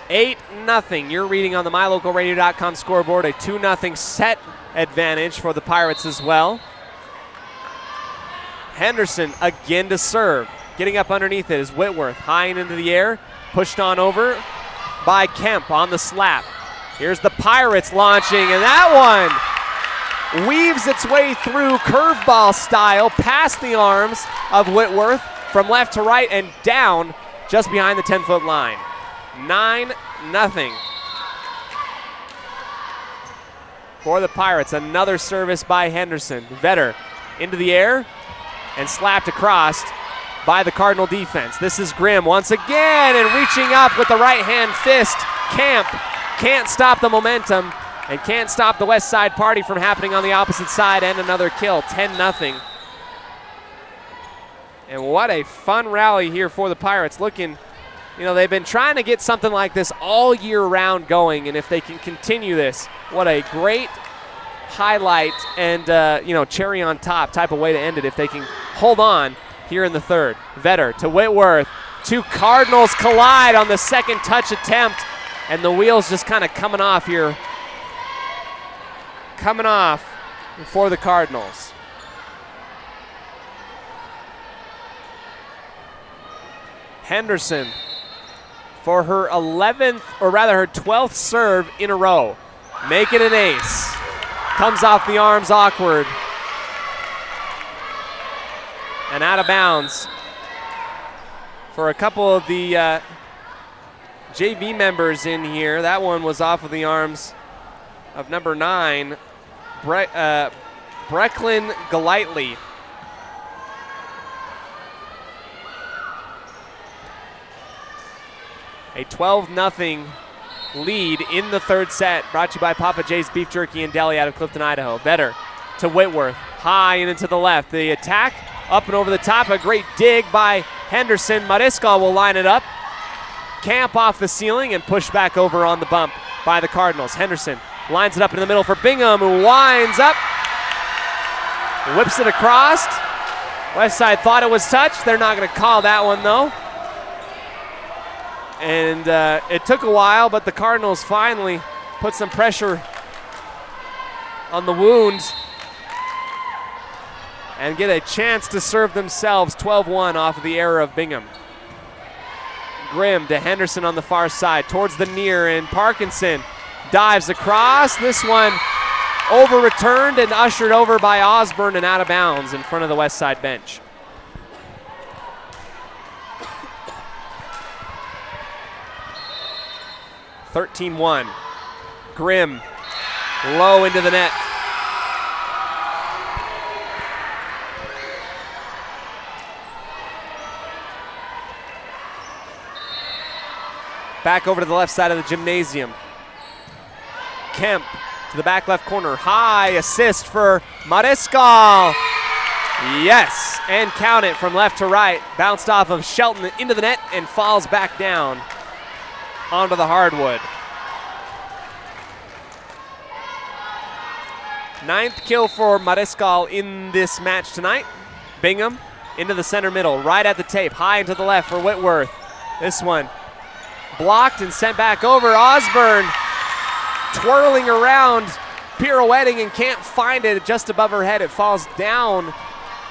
$8-0. You're reading on the MyLocalRadio.com scoreboard, a 2-0 set advantage for the Pirates as well. Henderson again to serve. Getting up underneath it is Whitworth, high and into the air, pushed on over by Kemp on the slap. Here's the Pirates launching, and that one weaves its way through curveball style past the arms of Whitworth from left to right and down just behind the 10-foot line. 9-0 for the Pirates. Another service by Henderson. Vetter into the air and slapped across by the Cardinal defense. This is Grimm once again, and reaching up with the right hand fist. Camp can't stop the momentum and can't stop the West Side party from happening on the opposite side, and another kill. 10-0. And what a fun rally here for the Pirates. Looking, you know, they've been trying to get something like this all year round going, and if they can continue this, what a great highlight and, cherry on top type of way to end it if they can hold on here in the third. Vetter to Whitworth. Two Cardinals collide on the second touch attempt, and the wheels just kind of coming off here. Coming off for the Cardinals. Henderson for her 11th, or rather her 12th serve in a row. Make it an ace. Comes off the arms awkward. And out of bounds. For a couple of the JV members in here, that one was off of the arms of number 9, Brecklin Golightly. A 12-0 lead in the third set, brought to you by Papa J's Beef Jerky and Deli out of Clifton, Idaho. Vetter to Whitworth, high and into the left. The attack up and over the top, a great dig by Henderson. Mariscal will line it up. Camp off the ceiling and push back over on the bump by the Cardinals. Henderson lines it up in the middle for Bingham, who winds up, whips it across. West Side thought it was touched. They're not going to call that one, though. And it took a while, but the Cardinals finally put some pressure on the wound and get a chance to serve themselves 12-1 off of the error of Bingham. Grimm to Henderson on the far side, towards the near, and Parkinson dives across. This one over-returned and ushered over by Osborne and out of bounds in front of the West Side bench. (13-1). Grimm low into the net. Back over to the left side of the gymnasium. Kemp to the back left corner. High assist for Mariscal. Yes, and count it from left to right. Bounced off of Shelton into the net and falls back down onto the hardwood. 9th kill for Mariscal in this match tonight. Bingham into the center middle, right at the tape, high into the left for Whitworth. This one blocked and sent back over. Osborne twirling around, pirouetting, and can't find it just above her head. It falls down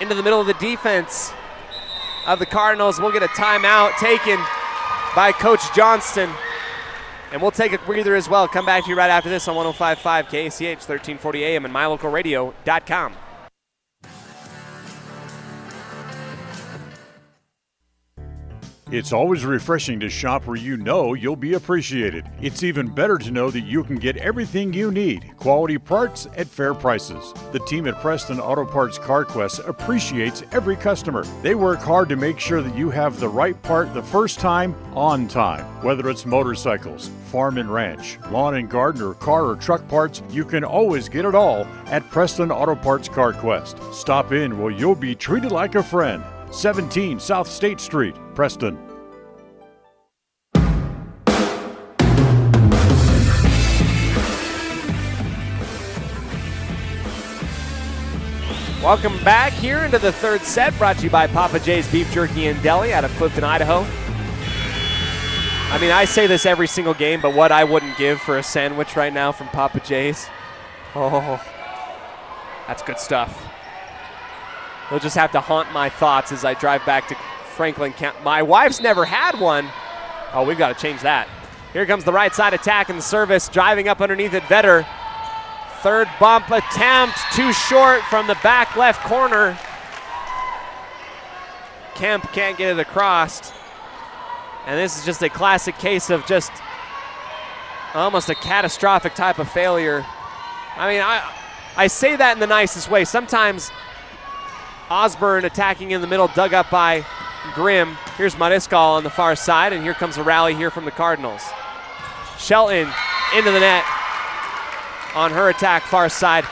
into the middle of the defense of the Cardinals. We'll get a timeout taken by Coach Johnston. And we'll take a breather as well. Come back to you right after this on 105.5 KACH, 1340 AM and mylocalradio.com. It's always refreshing to shop where you know you'll be appreciated. It's even better to know that you can get everything you need, quality parts at fair prices. The team at Preston Auto Parts CarQuest appreciates every customer. They work hard to make sure that you have the right part the first time, on time. Whether it's motorcycles, farm and ranch, lawn and garden, or car or truck parts, you can always get it all at Preston Auto Parts CarQuest. Stop in where you'll be treated like a friend. 17 South State Street, Preston. Welcome back here into the third set, brought to you by Papa J's Beef Jerky and Deli out of Clifton, Idaho. I mean, I say this every single game, but what I wouldn't give for a sandwich right now from Papa J's. Oh, that's good stuff. They'll just have to haunt my thoughts as I drive back to Franklin County. My wife's never had one. Oh, we've got to change that. Here comes the right side attack and the service, driving up underneath it, Vetter. Third bump attempt, too short from the back left corner. Kemp can't get it across. And this is just a classic case of just almost a catastrophic type of failure. I mean, I say that in the nicest way. Sometimes Osborne attacking in the middle, dug up by Grimm. Here's Mariscal on the far side, and here comes a rally here from the Cardinals. Shelton into the net on her attack far side.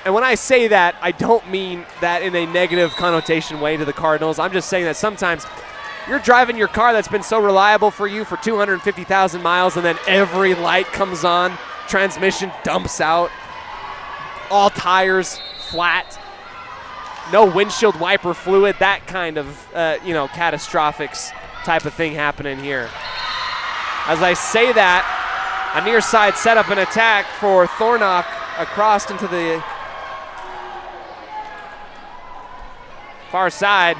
And when I say that, I don't mean that in a negative connotation way to the Cardinals. I'm just saying that sometimes you're driving your car that's been so reliable for you for 250,000 miles, and then every light comes on, transmission dumps out, all tires flat, no windshield wiper fluid, that kind of, catastrophic type of thing happening here. As I say that, a near side setup and attack for Thornock across into the far side.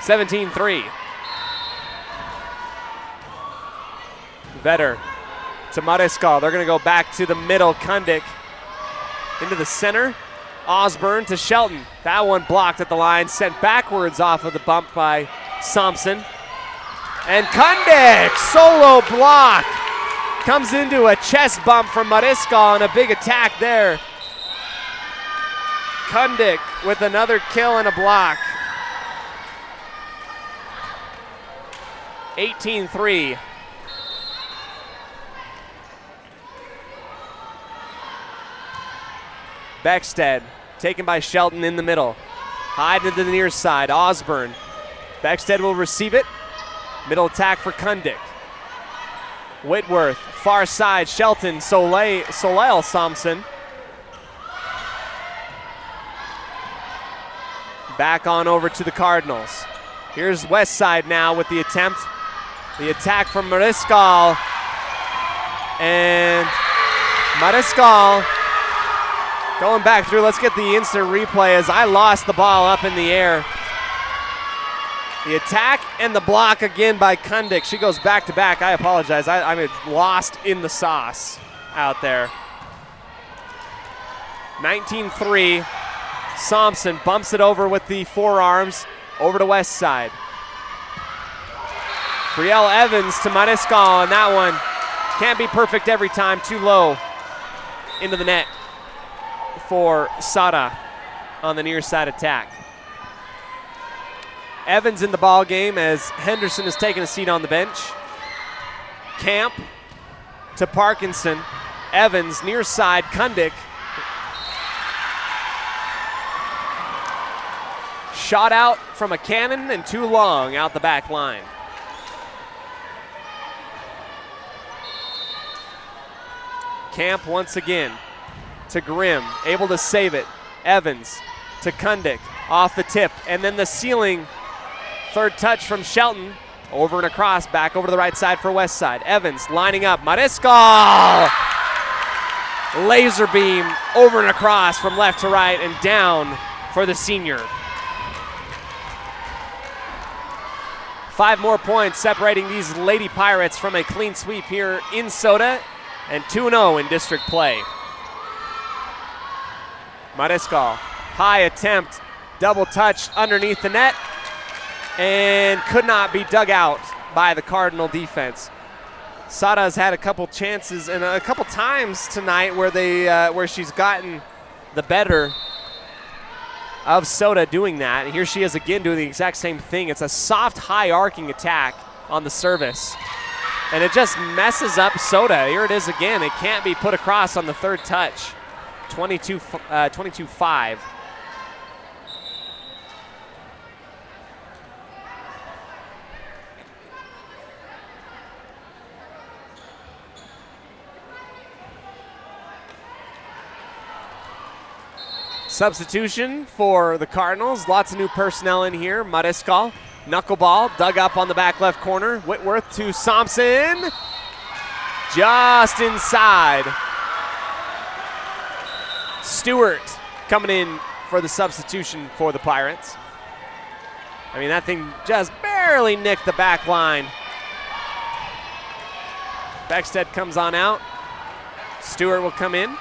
17-3. Vetter to Mariscal. They're going to go back to the middle. Kundik into the center. Osborne to Shelton. That one blocked at the line, sent backwards off of the bump by Thompson. And Kundik, solo block. Comes into a chest bump from Mariscal and a big attack there. Kundik with another kill and a block. 18-3. Beckstead taken by Shelton in the middle. High to the near side, Osborne. Beckstead will receive it. Middle attack for Kundik. Whitworth, far side, Shelton, Soleil Thompson. Back on over to the Cardinals. Here's West Side now with the attempt. The attack from Mariscal. And Mariscal going back through. Let's get the instant replay as I lost the ball up in the air. The attack and the block again by Kundik. She goes back to back. I apologize. I'm lost in the sauce out there. 19-3. Thompson bumps it over with the forearms over to West Side. Brielle Evans to Mariscal, and that one can't be perfect every time. Too low into the net for Sada on the near side attack. Evans in the ball game as Henderson is taking a seat on the bench. Camp to Parkinson. Evans near side, Kundik. Shot out from a cannon and too long out the back line. Camp once again to Grimm, able to save it. Evans to Kundik, off the tip, and then the ceiling. Third touch from Shelton, over and across, back over to the right side for West Side. Evans lining up, Mariscal! Laser beam over and across from left to right and down for the senior. 5 more points separating these Lady Pirates from a clean sweep here in Soda, and 2-0 in district play. Mariscal, high attempt, double touch underneath the net, and could not be dug out by the Cardinal defense. Sada's had a couple chances and a couple times tonight where she's gotten the better of Soda doing that. And here she is again doing the exact same thing. It's a soft, high arcing attack on the service. And it just messes up Soda. Here it is again. It can't be put across on the third touch. 22-5. Substitution for the Cardinals. Lots of new personnel in here. Mariscal, knuckleball, dug up on the back left corner. Whitworth to Thompson. Just inside. Stewart coming in for the substitution for the Pirates. I mean, that thing just barely nicked the back line. Beckstead comes on out. Stewart will come in.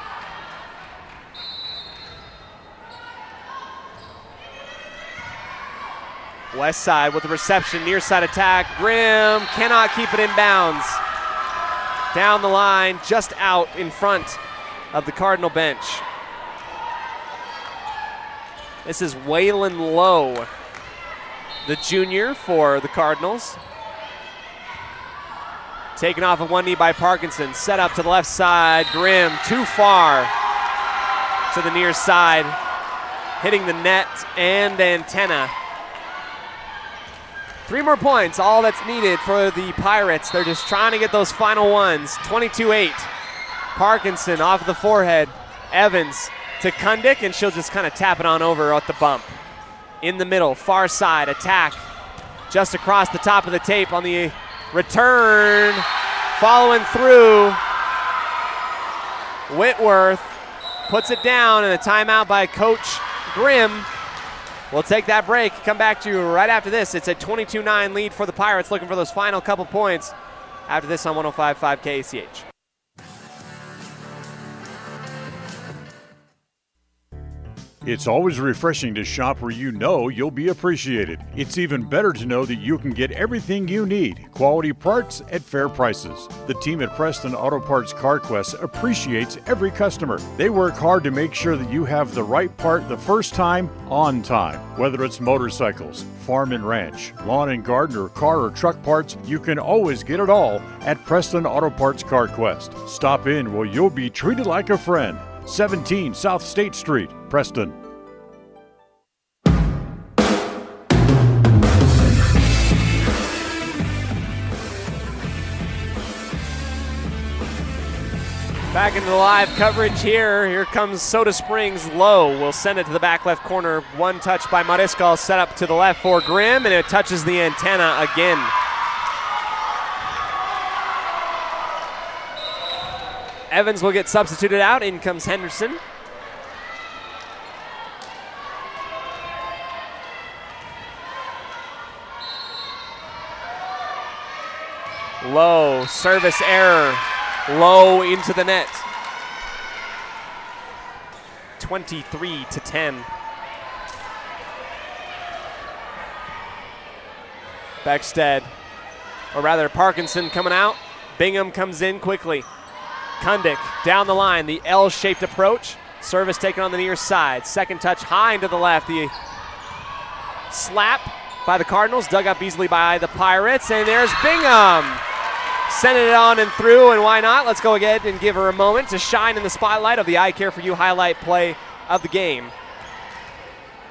West Side with the reception, near side attack. Grimm cannot keep it in bounds. Down the line, just out in front of the Cardinal bench. This is Waylon Lowe, the junior for the Cardinals. Taken off of one knee by Parkinson. Set up to the left side. Grimm too far to the near side. Hitting the net and antenna. 3 more points, all that's needed for the Pirates. They're just trying to get those final ones. 22-8. Parkinson off the forehead. Evans to Kundik, and she'll just kind of tap it on over at the bump. In the middle, far side, attack. Just across the top of the tape on the return. Following through. Whitworth puts it down, and a timeout by Coach Grimm. We'll take that break. Come back to you right after this. It's a 22-9 lead for the Pirates, looking for those final couple points after this on 105.5 KACH. It's always refreshing to shop where you know you'll be appreciated. It's even better to know that you can get everything you need, quality parts at fair prices. The team at Preston Auto Parts CarQuest appreciates every customer. They work hard to make sure that you have the right part the first time, on time. Whether it's motorcycles, farm and ranch, lawn and garden, or car or truck parts, you can always get it all at Preston Auto Parts CarQuest. Stop in where you'll be treated like a friend. 17 South State Street, Preston. Back into the live coverage here. Here comes Soda Springs low. We'll send it to the back left corner. One touch by Mariscal, set up to the left for Grimm, and it touches the antenna again. Evans will get substituted out. In comes Henderson. Low, service error. Low into the net. 23-10. Beckstead, or rather Parkinson coming out. Bingham comes in quickly. Kundick down the line, the L-shaped approach. Service taken on the near side. Second touch high into the left. The slap by the Cardinals, dug up easily by the Pirates, and there's Bingham. Sending it on and through, and why not? Let's go ahead and give her a moment to shine in the spotlight of the I Care For You highlight play of the game.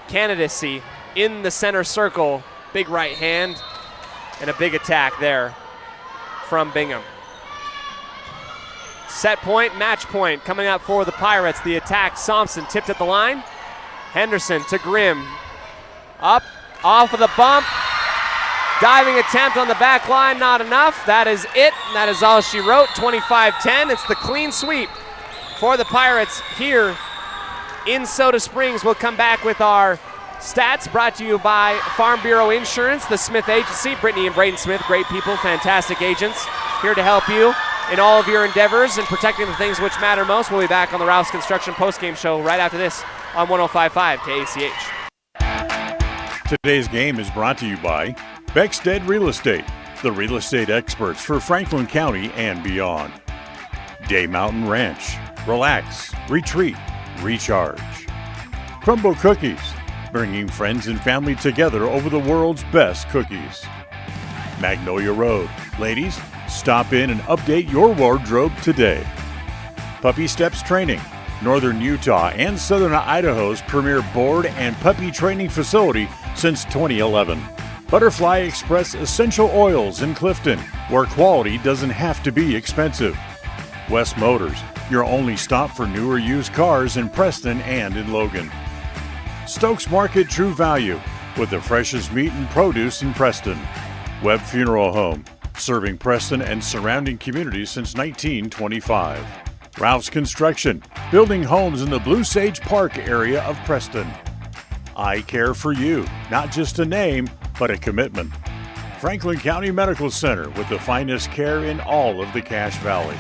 Candidacy in the center circle. Big right hand, and a big attack there from Bingham. Set point, match point coming up for the Pirates. The attack, Thompson tipped at the line. Henderson to Grimm. Up, off of the bump. Diving attempt on the back line, not enough. That is it. That is all she wrote. 25-10. It's the clean sweep for the Pirates here in Soda Springs. We'll come back with our stats brought to you by Farm Bureau Insurance, the Smith Agency. Brittany and Braden Smith, great people, fantastic agents, here to help you in all of your endeavors and protecting the things which matter most. We'll be back on the Rouse Construction postgame show right after this on 105.5 KACH. Today's game is brought to you by Beckstead Real Estate, the real estate experts for Franklin County and beyond. Day Mountain Ranch, relax, retreat, recharge. Crumble Cookies, bringing friends and family together over the world's best cookies. Magnolia Road, ladies, stop in and update your wardrobe today. Puppy Steps Training, Northern Utah and Southern Idaho's premier board and puppy training facility since 2011. Butterfly Express Essential Oils in Clifton, where quality doesn't have to be expensive. West Motors, your only stop for newer used cars in Preston and in Logan. Stokes Market True Value, with the freshest meat and produce in Preston. Webb Funeral Home, serving Preston and surrounding communities since 1925. Ralph's Construction, building homes in the Blue Sage Park area of Preston. I Care For You, not just a name, but a commitment. Franklin County Medical Center, with the finest care in all of the Cache Valley.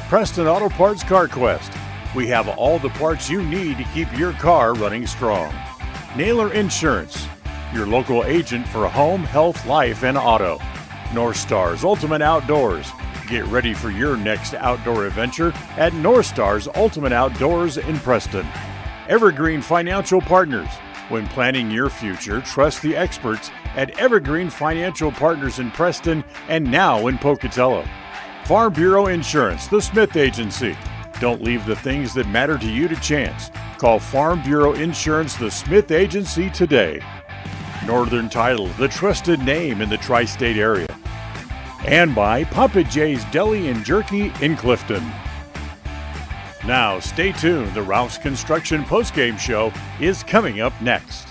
Preston Auto Parts CarQuest, we have all the parts you need to keep your car running strong. Naylor Insurance, your local agent for home, health, life, and auto. North Stars Ultimate Outdoors, get ready for your next outdoor adventure at North Stars Ultimate Outdoors in Preston. Evergreen Financial Partners, when planning your future, trust the experts at Evergreen Financial Partners in Preston and now in Pocatello. Farm Bureau Insurance, the Smith Agency. Don't leave the things that matter to you to chance. Call Farm Bureau Insurance, the Smith Agency today. Northern Title, the trusted name in the tri-state area. And by Papa J's Deli and Jerky in Clifton. Now, stay tuned. The Ralph's Construction postgame show is coming up next.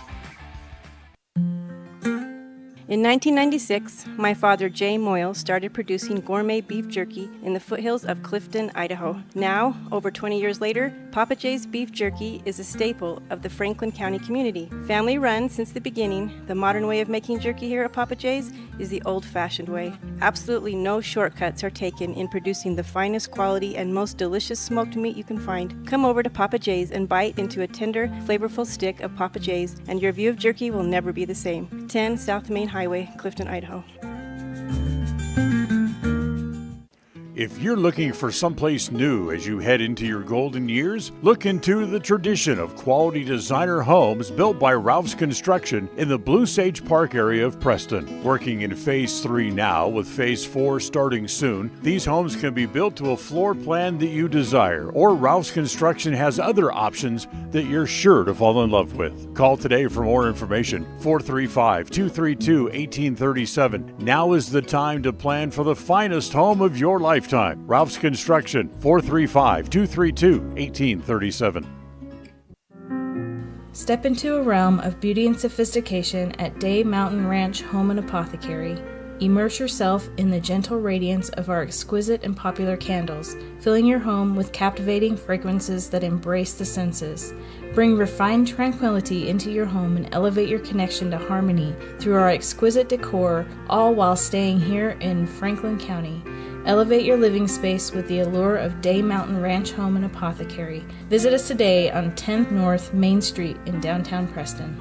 In 1996, my father, Jay Moyle, started producing gourmet beef jerky in the foothills of Clifton, Idaho. Now, over 20 years later, Papa Jay's beef jerky is a staple of the Franklin County community. Family run since the beginning, the modern way of making jerky here at Papa Jay's is the old-fashioned way. Absolutely no shortcuts are taken in producing the finest quality and most delicious smoked meat you can find. Come over to Papa Jay's and bite into a tender, flavorful stick of Papa Jay's, and your view of jerky will never be the same. 10 South Main Highway, Clifton, Idaho. If you're looking for someplace new as you head into your golden years, look into the tradition of quality designer homes built by Ralph's Construction in the Blue Sage Park area of Preston. Working in Phase 3 now, with Phase 4 starting soon, these homes can be built to a floor plan that you desire, or Ralph's Construction has other options that you're sure to fall in love with. Call today for more information, 435-232-1837. Now is the time to plan for the finest home of your lifetime. Ralph's Construction, 435-232-1837. Step into a realm of beauty and sophistication at Day Mountain Ranch Home and Apothecary. Immerse yourself in the gentle radiance of our exquisite and popular candles, filling your home with captivating fragrances that embrace the senses. Bring refined tranquility into your home and elevate your connection to harmony through our exquisite decor, all while staying here in Franklin County. Elevate your living space with the allure of Day Mountain Ranch Home and Apothecary. Visit us today on 10th North Main Street in downtown Preston.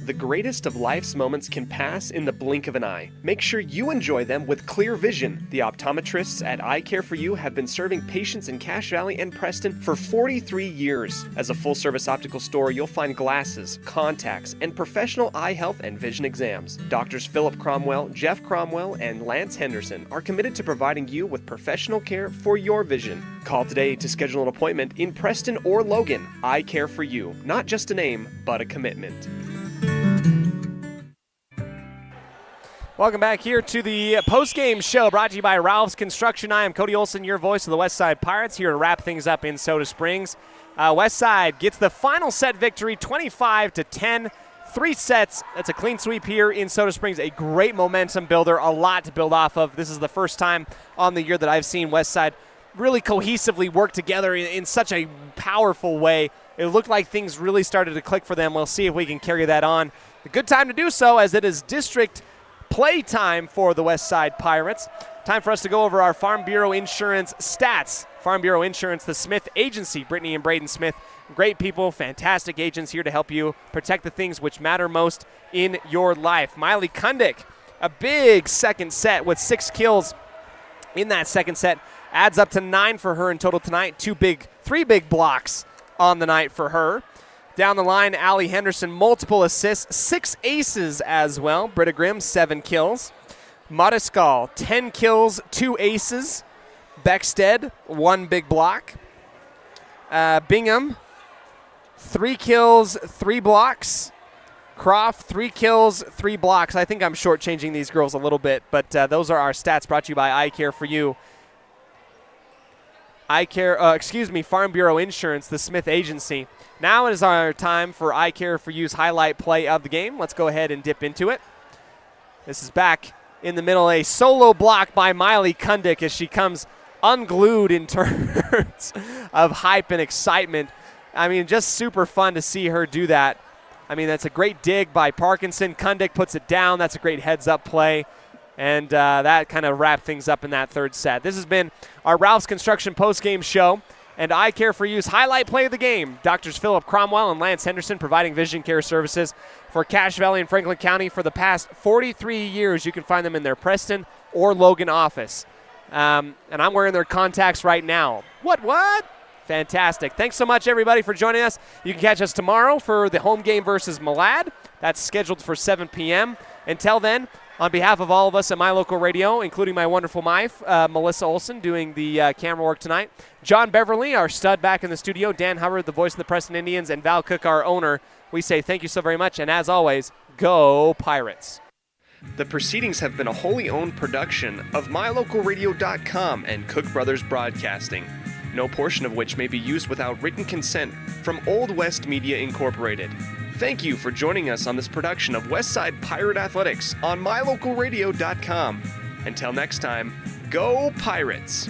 The greatest of life's moments can pass in the blink of an eye. Make sure you enjoy them with clear vision. The optometrists at Eye Care For You have been serving patients in Cache Valley and Preston for 43 years. As a full-service optical store, you'll find glasses, contacts, and professional eye health and vision exams. Doctors Philip Cromwell, Jeff Cromwell, and Lance Henderson are committed to providing you with professional care for your vision. Call today to schedule an appointment in Preston or Logan. Eye Care For You, not just a name, but a commitment. Welcome back here to the post-game show brought to you by Ralph's Construction. I am Cody Olsen, your voice of the Westside Pirates, here to wrap things up in Soda Springs. Westside gets the final set victory, 25-10. 3 sets. That's a clean sweep here in Soda Springs. A great momentum builder, a lot to build off of. This is the first time on the year that I've seen Westside really cohesively work together in such a powerful way. It looked like things really started to click for them. We'll see if we can carry that on. A good time to do so, as it is district play time for the Westside Pirates. Time for us to go over our Farm Bureau Insurance stats. Farm Bureau Insurance, the Smith Agency, Brittany and Braden Smith. Great people, fantastic agents here to help you protect the things which matter most in your life. Miley Kundick, a big second set with 6 kills in that second set. Adds up to 9 for her in total tonight. 3 big blocks on the night for her. Down the line, Allie Henderson, multiple assists, 6 aces as well. Britta Grimm, 7 kills. Modiskal, 10 kills, 2 aces. Beckstead, 1 big block. Bingham, 3 kills, 3 blocks. Croft, 3 kills, 3 blocks. I think I'm shortchanging these girls a little bit, but those are our stats brought to you by Eye Care For You. Farm Bureau Insurance, the Smith Agency. Now it is our time for Eye Care For You's highlight play of the game. Let's go ahead and dip into it. This is back in the middle, a solo block by Miley Kundick as she comes unglued in terms of hype and excitement. I mean, just super fun to see her do that. I mean, that's a great dig by Parkinson. Kundick puts it down. That's a great heads-up play. And that kind of wrapped things up in that third set. This has been our Ralph's Construction postgame show and Eye Care For You's highlight play of the game. Doctors Philip Cromwell and Lance Henderson providing vision care services for Cache Valley and Franklin County for the past 43 years. You can find them in their Preston or Logan office. And I'm wearing their contacts right now. What? Fantastic. Thanks so much, everybody, for joining us. You can catch us tomorrow for the home game versus Malad. That's scheduled for 7 p.m. Until then, on behalf of all of us at My Local Radio, including my wonderful wife, Melissa Olsen, doing the camera work tonight, John Beverly, our stud back in the studio, Dan Hubbard, the voice of the Preston Indians, and Val Cook, our owner, we say thank you so very much, and as always, go Pirates. The proceedings have been a wholly owned production of MyLocalRadio.com and Cook Brothers Broadcasting, no portion of which may be used without written consent from Old West Media Incorporated. Thank you for joining us on this production of Westside Pirate Athletics on mylocalradio.com. Until next time, go Pirates!